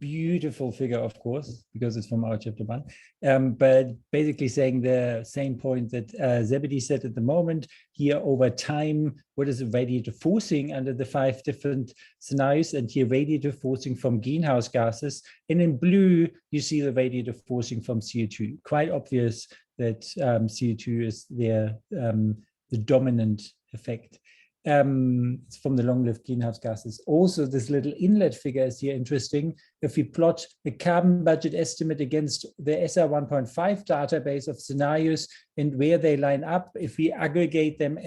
beautiful figure, of course, because it's from our chapter 1, but basically saying the same point that Zebedee said at the moment. Here over time, what is the radiative forcing under the 5 different scenarios, and here radiative forcing from greenhouse gases, and in blue you see the radiative forcing from CO2. Quite obvious that CO2 is there, the dominant effect. It's from the long-lived greenhouse gases. Also, this little inlet figure is here interesting. If we plot a carbon budget estimate against the SR 1.5 database of scenarios and where they line up, if we aggregate them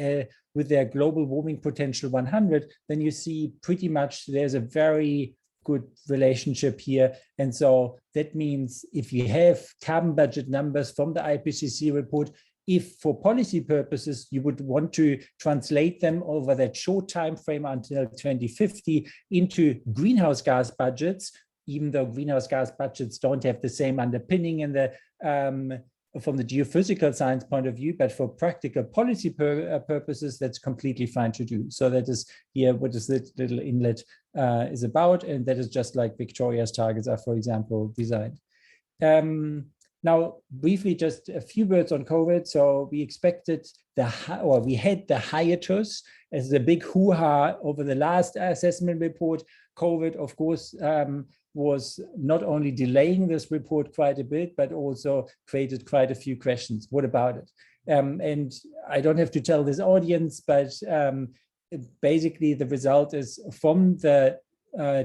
with their global warming potential 100, then you see pretty much there's a very good relationship here. And so that means if you have carbon budget numbers from the IPCC report, if for policy purposes you would want to translate them over that short time frame until 2050 into greenhouse gas budgets, even though greenhouse gas budgets don't have the same underpinning in the from the geophysical science point of view, but for practical policy purposes, that's completely fine to do. So that is here what this little inlet is about, and that is just like Victoria's targets are, for example, designed. Now, briefly, just a few words on COVID. So we expected we had the hiatus as the big hoo-ha over the last assessment report. COVID, of course, was not only delaying this report quite a bit, but also created quite a few questions. What about it? And I don't have to tell this audience, but basically the result is from the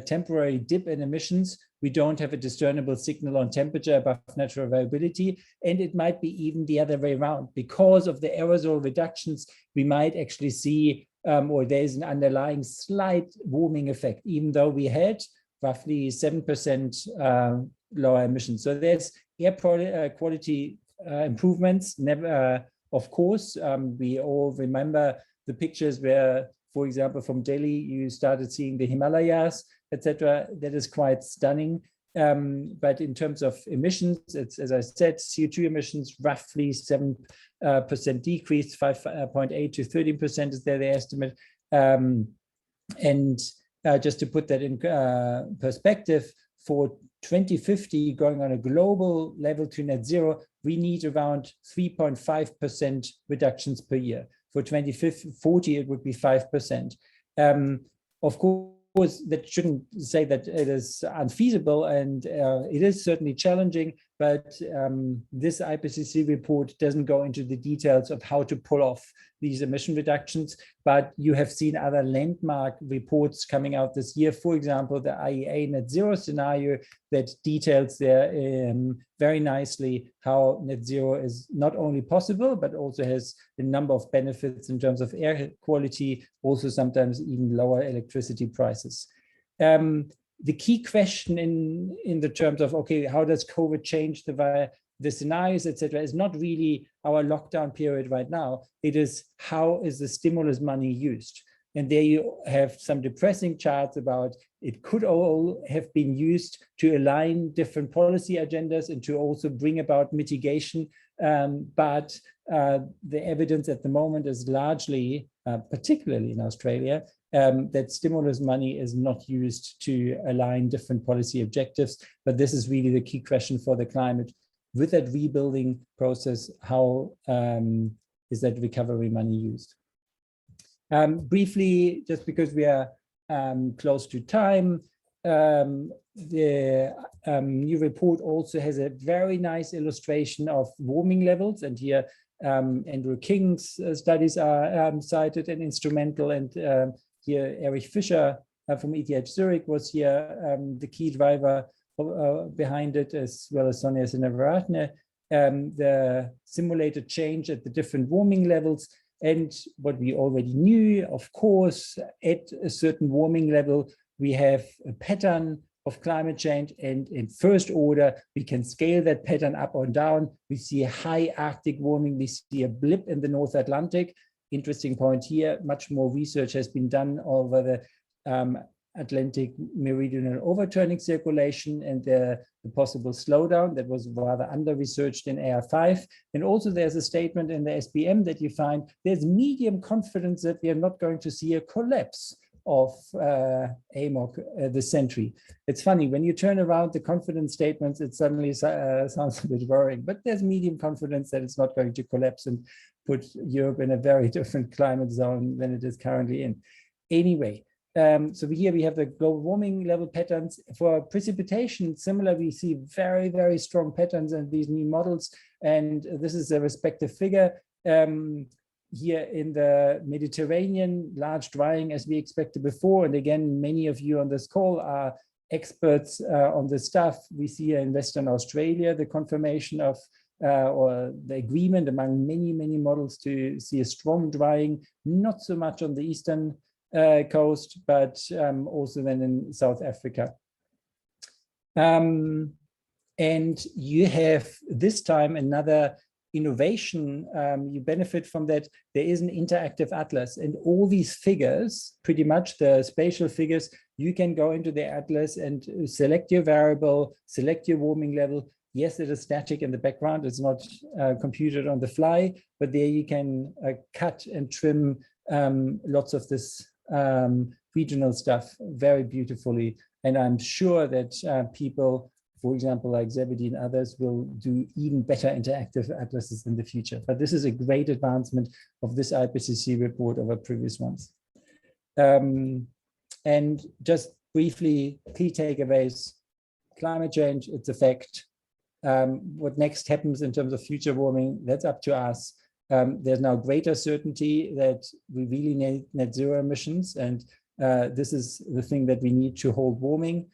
temporary dip in emissions, we don't have a discernible signal on temperature above natural variability, and it might be even the other way around. Because of the aerosol reductions, we might actually see, or there's an underlying slight warming effect, even though we had roughly 7% lower emissions. So there's air quality improvements. Never, of course, we all remember the pictures where, for example, from Delhi, you started seeing the Himalayas, etc. That is quite stunning. But in terms of emissions, it's, as I said, CO2 emissions roughly 7% decrease, 5.8 to 13% is the estimate. And just to put that in perspective, for 2050, going on a global level to net zero, we need around 3.5% reductions per year. For 2040, it would be 5%. Of course, that shouldn't say that it is unfeasible, and it is certainly challenging, but this IPCC report doesn't go into the details of how to pull off these emission reductions, but you have seen other landmark reports coming out this year. For example, the IEA net zero scenario that details there very nicely how net zero is not only possible, but also has a number of benefits in terms of air quality, also sometimes even lower electricity prices. The key question in the terms of, okay, how does COVID change the scenarios, etc., is not really our lockdown period right now. It is how is the stimulus money used? And there you have some depressing charts about it could all have been used to align different policy agendas and to also bring about mitigation. But the evidence at the moment is largely, particularly in Australia, that stimulus money is not used to align different policy objectives. But this is really the key question for the climate. With that rebuilding process, how is that recovery money used? Briefly, just because we are close to time, the new report also has a very nice illustration of warming levels. And here Andrew King's studies are cited and instrumental. And here Erich Fischer from ETH Zurich was here the key driver behind it, as well as Sonja Sinavaratne, the simulated change at the different warming levels. And what we already knew, of course, at a certain warming level, we have a pattern of climate change, and in first order, we can scale that pattern up or down. We see a high Arctic warming, we see a blip in the North Atlantic. Interesting point here, much more research has been done over the Atlantic meridional overturning circulation and the possible slowdown that was rather under-researched in AR5. And also there's a statement in the SPM that you find there's medium confidence that we are not going to see a collapse of AMOC this century. It's funny, when you turn around the confidence statements, it suddenly sounds a bit worrying, but there's medium confidence that it's not going to collapse and put Europe in a very different climate zone than it is currently in. Anyway, so here we have the global warming level patterns. For precipitation, similar, we see very, very strong patterns in these new models. And this is a respective figure. Here in the Mediterranean, large drying as we expected before. And again, many of you on this call are experts on this stuff. We see in Western Australia the confirmation of or the agreement among many, many models to see a strong drying, not so much on the eastern coast, but also then in South Africa. And you have this time another innovation. You benefit from that. There is an interactive atlas, and all these figures, pretty much the spatial figures, you can go into the atlas and select your variable, select your warming level. Yes, it is static in the background. It's not computed on the fly, but there you can cut and trim lots of this regional stuff very beautifully. And I'm sure that people, for example, like Zebedee and others, will do even better interactive atlases in the future. But this is a great advancement of this IPCC report over previous ones. And just briefly, key takeaways: climate change, its effect. What next happens in terms of future warming, that's up to us. There's now greater certainty that we really need net zero emissions, and this is the thing that we need to hold warming.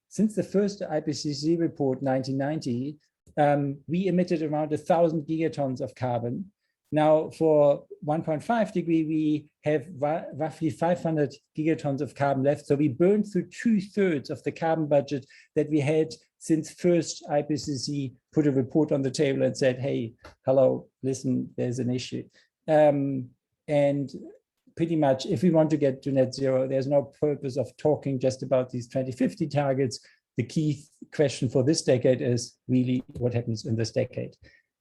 Since the first IPCC report, 1990, we emitted around 1,000 gigatons of carbon. Now, for 1.5 degree, we have roughly 500 gigatons of carbon left. So we burned through 2/3 of the carbon budget that we had since first IPCC put a report on the table and said, hey, hello, listen, there's an issue. And pretty much, if we want to get to net zero, there's no purpose of talking just about these 2050 targets. The key question for this decade is really what happens in this decade.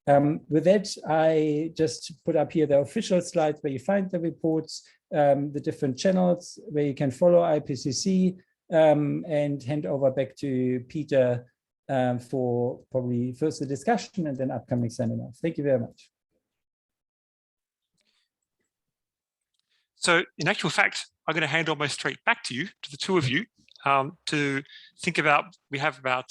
With that, I just put up here the official slides where you find the reports, the different channels where you can follow IPCC, and hand over back to Peter for probably first the discussion and then upcoming seminars. Thank you very much. So in actual fact, I'm going to hand almost straight back to you, to the two of you, to think about, we have about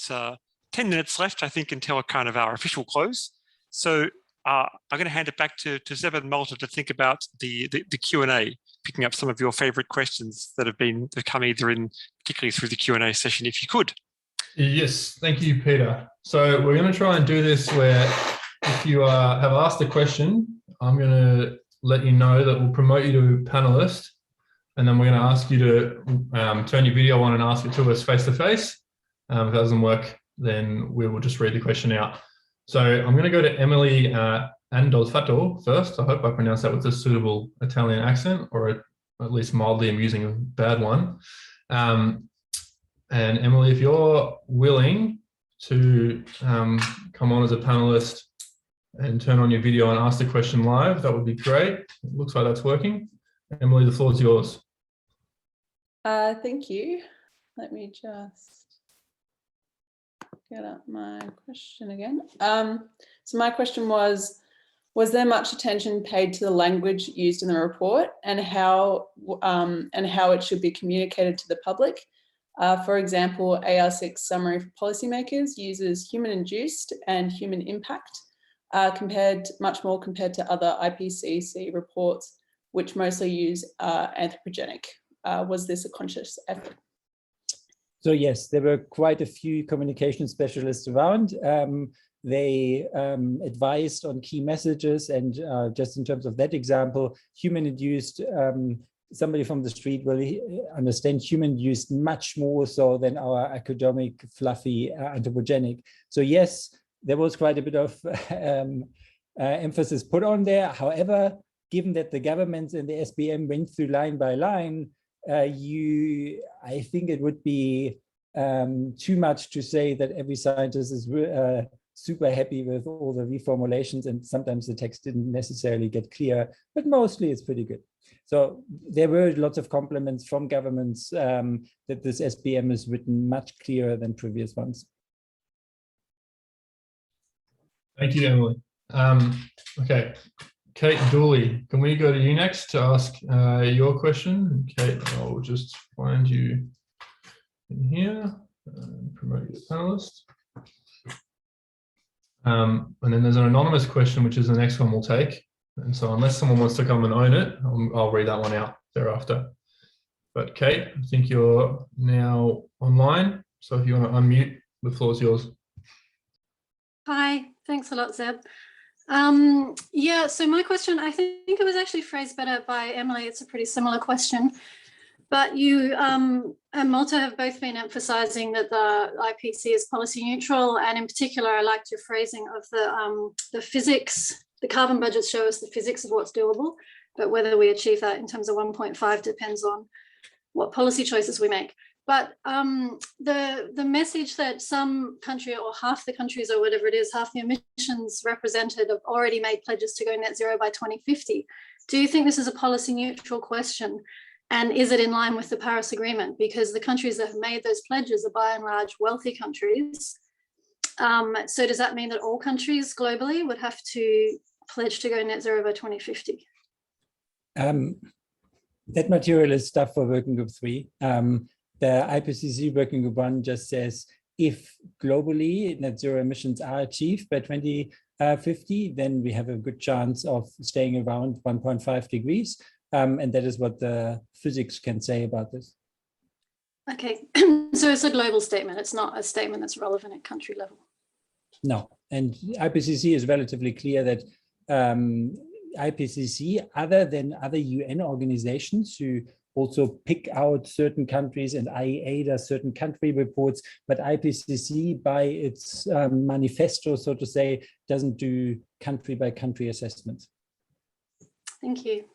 10 minutes left, I think, until kind of our official close. So I'm going to hand it back to Zeb and Malte to think about the Q&A, picking up some of your favorite questions that have come either in, particularly through the Q&A session, if you could. Yes, thank you, Peter. So we're going to try and do this where if you have asked a question, I'm going to let you know that we'll promote you to panelist, and then we're going to ask you to turn your video on and ask it to us face-to-face. If that doesn't work, then we will just read the question out. So I'm going to go to Emily Andolfato first. I hope I pronounced that with a suitable Italian accent, or at least mildly amusing, a bad one. And Emily, if you're willing to come on as a panelist and turn on your video and ask the question live, that would be great. It looks like that's working. Emily, the floor is yours. Thank you. Let me just get up my question again. So my question was there much attention paid to the language used in the report and how it should be communicated to the public? For example, AR6 summary for policymakers uses human-induced and human impact much more compared to other IPCC reports, which mostly use anthropogenic. Was this a conscious effort? So yes, there were quite a few communication specialists around. They advised on key messages, and just in terms of that example, human-induced, somebody from the street will understand human-induced much more so than our academic, fluffy anthropogenic. So yes, there was quite a bit of emphasis put on there. However, given that the governments and the SBM went through line by line, I think it would be too much to say that every scientist is super happy with all the reformulations, and sometimes the text didn't necessarily get clear, but mostly it's pretty good. So there were lots of compliments from governments that this SBM is written much clearer than previous ones. Thank you, Emily. Okay, Kate Dooley, can we go to you next to ask your question? Kate, I'll just find you in here and promote you to panelist. And then there's an anonymous question, which is the next one we'll take. And so unless someone wants to come and own it, I'll read that one out thereafter. But Kate, I think you're now online. So if you want to unmute, the floor is yours. Hi, thanks a lot, Zeb. Yeah, so my question, I think it was actually phrased better by Emily. It's a pretty similar question. But you and Malte have both been emphasising that the IPC is policy neutral, and in particular, I liked your phrasing of the physics. The carbon budgets show us the physics of what's doable, but whether we achieve that in terms of 1.5 depends on what policy choices we make. But the message that some country or half the countries or whatever it is, half the emissions represented have already made pledges to go net zero by 2050. Do you think this is a policy neutral question? And is it in line with the Paris Agreement? Because the countries that have made those pledges are by and large wealthy countries. So does that mean that all countries globally would have to pledge to go net zero by 2050? That material is stuff for Working Group 3. The IPCC Working Group 1 just says if globally net zero emissions are achieved by 2050, then we have a good chance of staying around 1.5 degrees. And that is what the physics can say about this. Okay, so it's a global statement. It's not a statement that's relevant at country level. No, and IPCC is relatively clear that IPCC, other than other UN organizations who also pick out certain countries, and IEA does certain country reports, but IPCC by its manifesto, so to say, doesn't do country by country assessments. Thank you.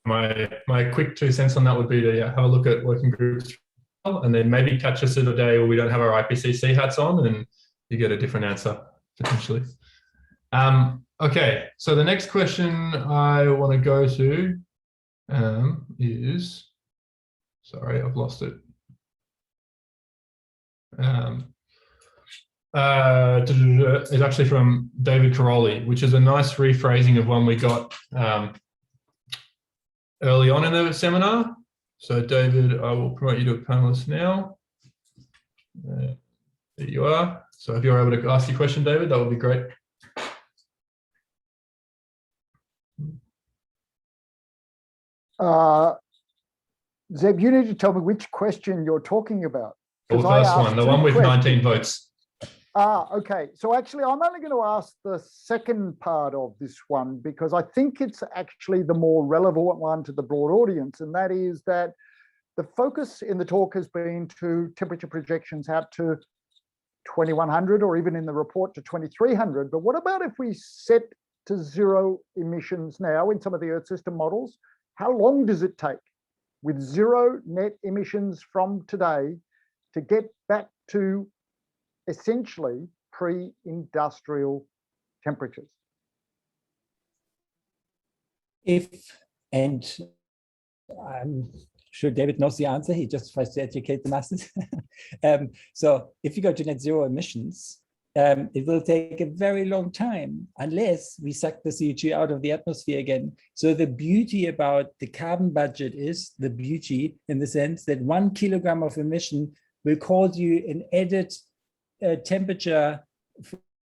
My quick 2 cents on that would be to have a look at working groups and then maybe catch us in a day where we don't have our IPCC hats on and you get a different answer potentially. Okay, so the next question I want to go to is, sorry, I've lost it. Is actually from David Caroli, which is a nice rephrasing of one we got early on in the seminar. So David, I will promote you to a panelist now. There you are. So if you're able to ask your question, David, that would be great. Zeb, you need to tell me which question you're talking about. The first one, the one with 19 votes. Okay. So actually, I'm only going to ask the second part of this one because I think it's actually the more relevant one to the broad audience, and that is that the focus in the talk has been to temperature projections out to 2100 or even in the report to 2300. But what about if we set to zero emissions now in some of the Earth system models? How long does it take with zero net emissions from today to get back to essentially pre-industrial temperatures? And I'm sure David knows the answer. He just tries to educate the masses. So if you go to net zero emissions, it will take a very long time unless we suck the CO2 out of the atmosphere again. So the beauty about the carbon budget is the beauty in the sense that 1 kilogram of emission will cause you an added temperature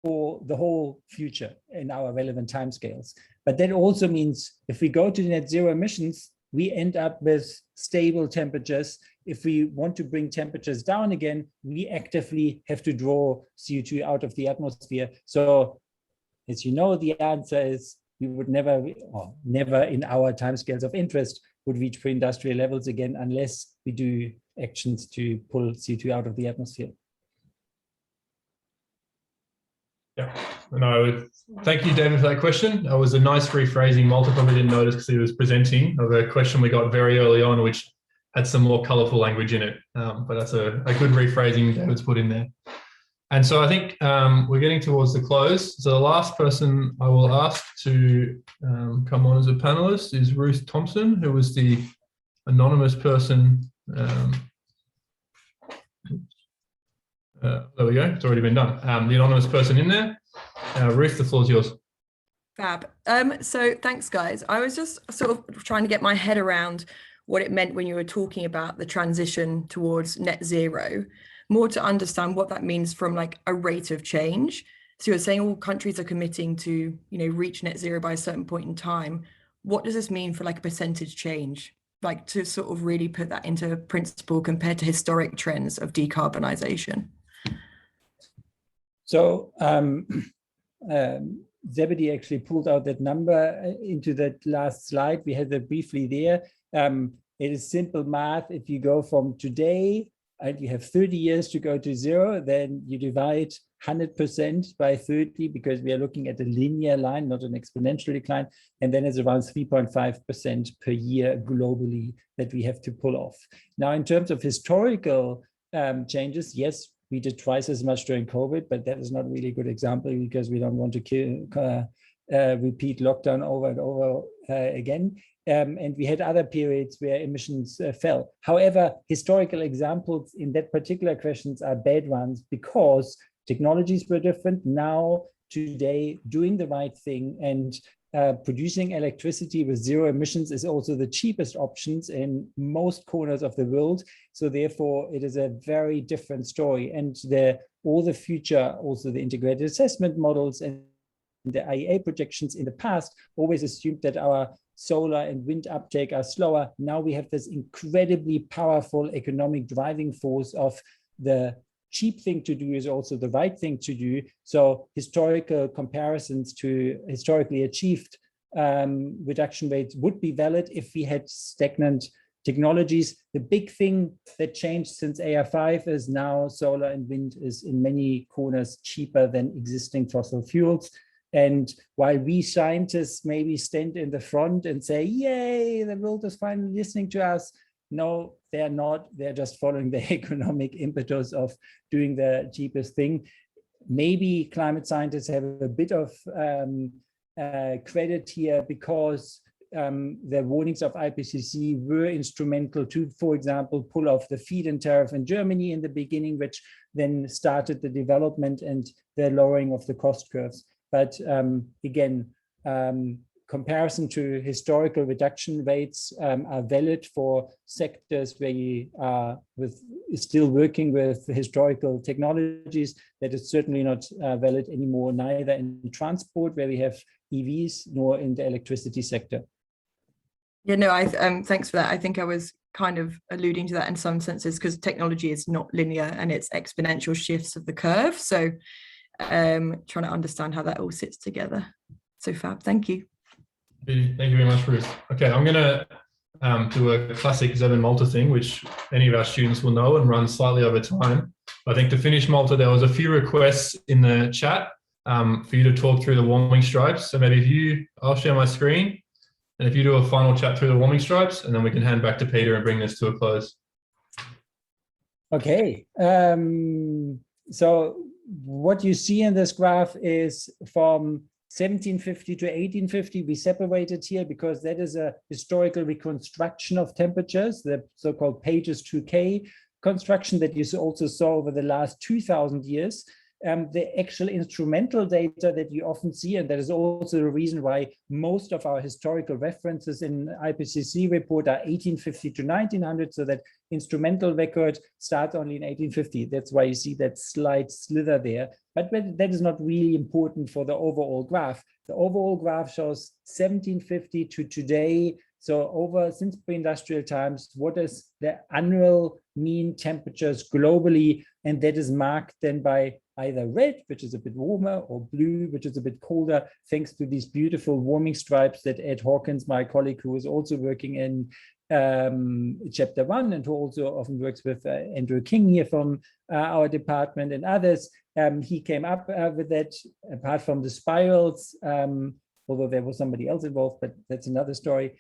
for the whole future in our relevant timescales. But that also means if we go to net zero emissions, we end up with stable temperatures. If we want to bring temperatures down again, we actively have to draw CO2 out of the atmosphere. So as you know, the answer is we would never, or never in our timescales of interest, would reach pre-industrial levels again unless we do actions to pull CO2 out of the atmosphere. Yeah, no, thank you, David, for that question. That was a nice rephrasing. Malte probably didn't notice because he was presenting of a question we got very early on, which had some more colourful language in it. But that's a good rephrasing David's put in there. And so I think we're getting towards the close. So the last person I will ask to come on as a panelist is Ruth Thompson, who was the anonymous person. There we go, it's already been done. The anonymous person in there. Ruth, the floor is yours. Fab. So thanks, guys. I was just sort of trying to get my head around what it meant when you were talking about the transition towards net zero, more to understand what that means from like a rate of change. So you're saying all countries are committing to, reach net zero by a certain point in time. What does this mean for like a percentage change? Like to sort of really put that into principle compared to historic trends of decarbonisation. So Zebedee actually pulled out that number into that last slide. We had that briefly there. It is simple math. If you go from today and you have 30 years to go to zero, then you divide 100% by 30 because we are looking at a linear line, not an exponential decline. And then it's around 3.5% per year globally that we have to pull off. Now, in terms of historical changes, yes, we did twice as much during COVID, but that is not really a good example because we don't want to repeat lockdown over and over again. And we had other periods where emissions fell. However, historical examples in that particular questions are bad ones because technologies were different. Now, today, doing the right thing and producing electricity with zero emissions is also the cheapest options in most corners of the world. So therefore, it is a very different story. And all the future, also the integrated assessment models and the IEA projections in the past always assumed that our solar and wind uptake are slower. Now we have this incredibly powerful economic driving force of the cheap thing to do is also the right thing to do. So historical comparisons to historically achieved reduction rates would be valid if we had stagnant technologies. The big thing that changed since AR5 is now solar and wind is in many corners cheaper than existing fossil fuels. And while we scientists maybe stand in the front and say, yay, the world is finally listening to us, no, they're not. They're just following the economic impetus of doing the cheapest thing. Maybe climate scientists have a bit of credit here because the warnings of IPCC were instrumental to, for example, pull off the feed-in tariff in Germany in the beginning, which then started the development and the lowering of the cost curves. But again, comparison to historical reduction rates are valid for sectors where you are still working with historical technologies. That is certainly not valid anymore, neither in transport, where we have EVs, nor in the electricity sector. Yeah, no, thanks for that. I think I was kind of alluding to that in some senses, because technology is not linear and it's exponential shifts of the curve. So trying to understand how that all sits together. So fab, thank you. Thank you very much, Ruth. Okay, I'm going to do a classic Zeb and Malte thing, which any of our students will know and run slightly over time. I think to finish, Malte, there was a few requests in the chat for you to talk through the warming stripes. So maybe I'll share my screen, and if you do a final chat through the warming stripes, and then we can hand back to Peter and bring this to a close. Okay, so what you see in this graph is from 1750 to 1850, we separated here because that is a historical reconstruction of temperatures, the so-called Pages 2K construction that you also saw over the last 2000 years. The actual instrumental data that you often see, and that is also the reason why most of our historical references in IPCC report are 1850 to 1900, so that instrumental record starts only in 1850. That's why you see that slight slither there. But that is not really important for the overall graph. The overall graph shows 1750 to today. So since pre-industrial times, what is the annual mean temperatures globally? And that is marked then by either red, which is a bit warmer, or blue, which is a bit colder, thanks to these beautiful warming stripes that Ed Hawkins, my colleague, who is also working in Chapter 1 and who also often works with Andrew King here from our department and others, he came up with that, apart from the spirals, although there was somebody else involved, but that's another story.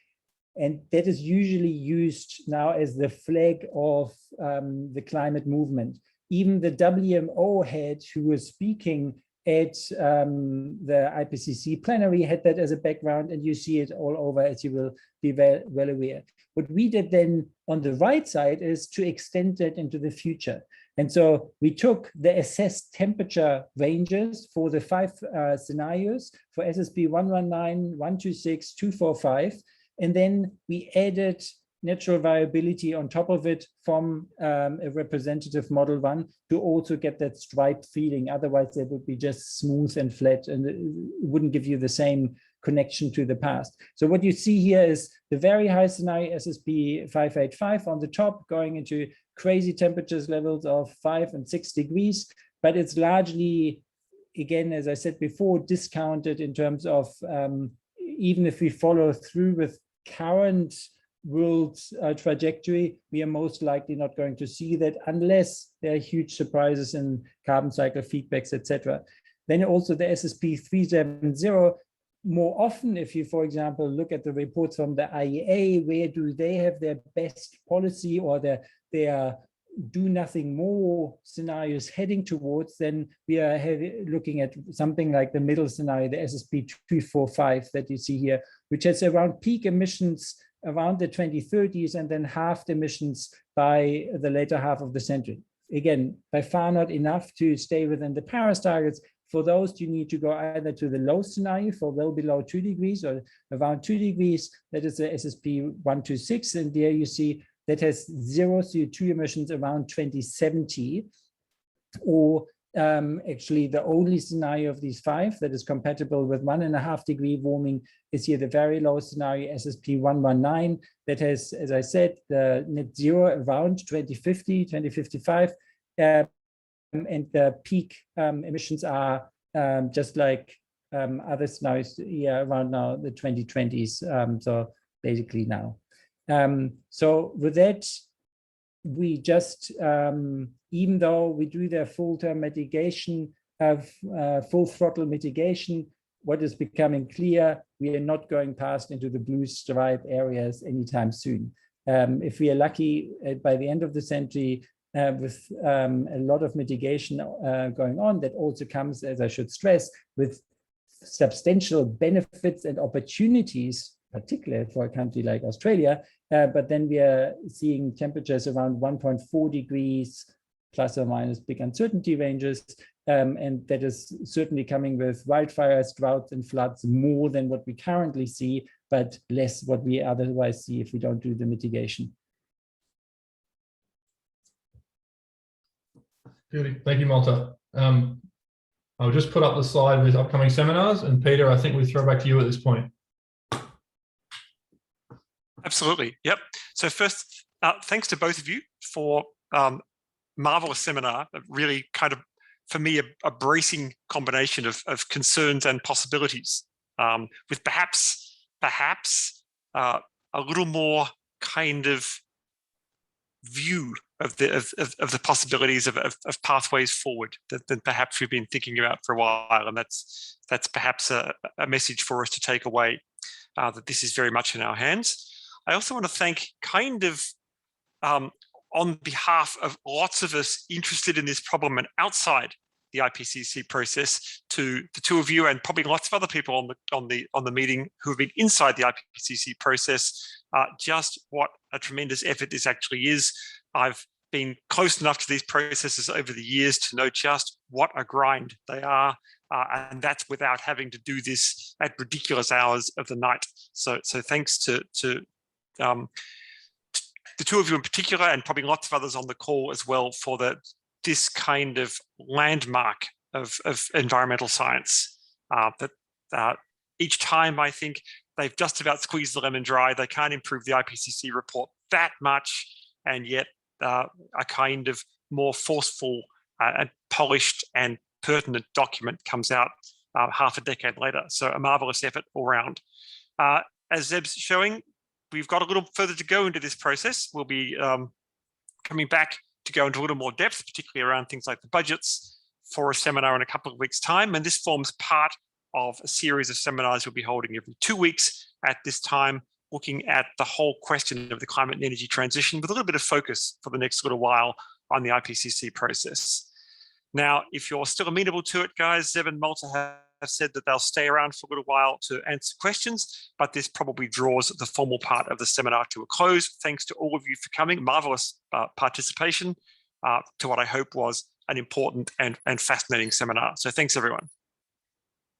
And that is usually used now as the flag of the climate movement. Even the WMO head who was speaking at the IPCC plenary had that as a background, and you see it all over, as you will be well aware. What we did then on the right side is to extend that into the future. And so we took the assessed temperature ranges for the 5 scenarios for Ssp 119, 126, 245, and then we added natural variability on top of it from a representative model 1 to also get that stripe feeling. Otherwise, it would be just smooth and flat, and it wouldn't give you the same connection to the past. So what you see here is the very high scenario, Ssp 585 on the top, going into crazy temperatures levels of 5 and 6 degrees, but it's largely, again, as I said before, discounted in terms of even if we follow through with current world trajectory, we are most likely not going to see that unless there are huge surprises in carbon cycle feedbacks, etc. Then also the Ssp 370, more often, if you, for example, look at the reports from the IEA, where do they have their best policy or their do nothing more scenarios heading towards, then we are looking at something like the middle scenario, the Ssp 245 that you see here, which has around peak emissions around the 2030s and then halved emissions by the later half of the century. Again, by far not enough to stay within the Paris targets. For those, you need to go either to the low scenario for well below 2 degrees or around 2 degrees. That is the Ssp 126. And there you see that has zero CO2 emissions around 2070. Or actually the only scenario of these 5 that is compatible with 1.5 degree warming is here the very low scenario, Ssp 119, that has, as I said, the net zero around 2050, 2055. And the peak emissions are just like other scenarios, around now the 2020s. So basically now. So with that, we just, even though we do the full-term mitigation, full throttle mitigation, what is becoming clear, we are not going past into the blue stripe areas anytime soon. If we are lucky, by the end of the century, with a lot of mitigation going on, that also comes, as I should stress, with substantial benefits and opportunities, particularly for a country like Australia. But then we are seeing temperatures around 1.4 degrees, plus or minus big uncertainty ranges, and that is certainly coming with wildfires, droughts, and floods more than what we currently see, but less what we otherwise see if we don't do the mitigation. Beauty. Thank you, Malte. I'll just put up the slide with upcoming seminars, and Peter, I think we throw back to you at this point. Absolutely. Yep. So first, thanks to both of you for marvelous seminar. Really kind of, for me, a bracing combination of concerns and possibilities, with perhaps a little more kind of view of the possibilities of pathways forward than perhaps we've been thinking about for a while, and that's perhaps a message for us to take away, that this is very much in our hands. I also want to thank kind of on behalf of lots of us interested in this problem and outside the IPCC process, to the two of you and probably lots of other people on the meeting who have been inside the IPCC process, just what a tremendous effort this actually is. I've been close enough to these processes over the years to know just what a grind they are, and that's without having to do this at ridiculous hours of the night. So thanks to the two of you in particular, and probably lots of others on the call as well, for this kind of landmark of environmental science. That each time I think they've just about squeezed the lemon dry. They can't improve the IPCC report that much, and yet a kind of more forceful and polished and pertinent document comes out half a decade later. So a marvelous effort all around. As Zeb's showing, we've got a little further to go into this process. We'll be coming back to go into a little more depth, particularly around things like the budgets, for a seminar in a couple of weeks' time. And this forms part of a series of seminars we'll be holding every 2 weeks at this time, looking at the whole question of the climate and energy transition with a little bit of focus for the next little while on the IPCC process. Now, if you're still amenable to it, guys, Zeb and Malte have said that they'll stay around for a little while to answer questions, but this probably draws the formal part of the seminar to a close. Thanks to all of you for coming. Marvelous participation to what I hope was an important and fascinating seminar. So thanks, everyone.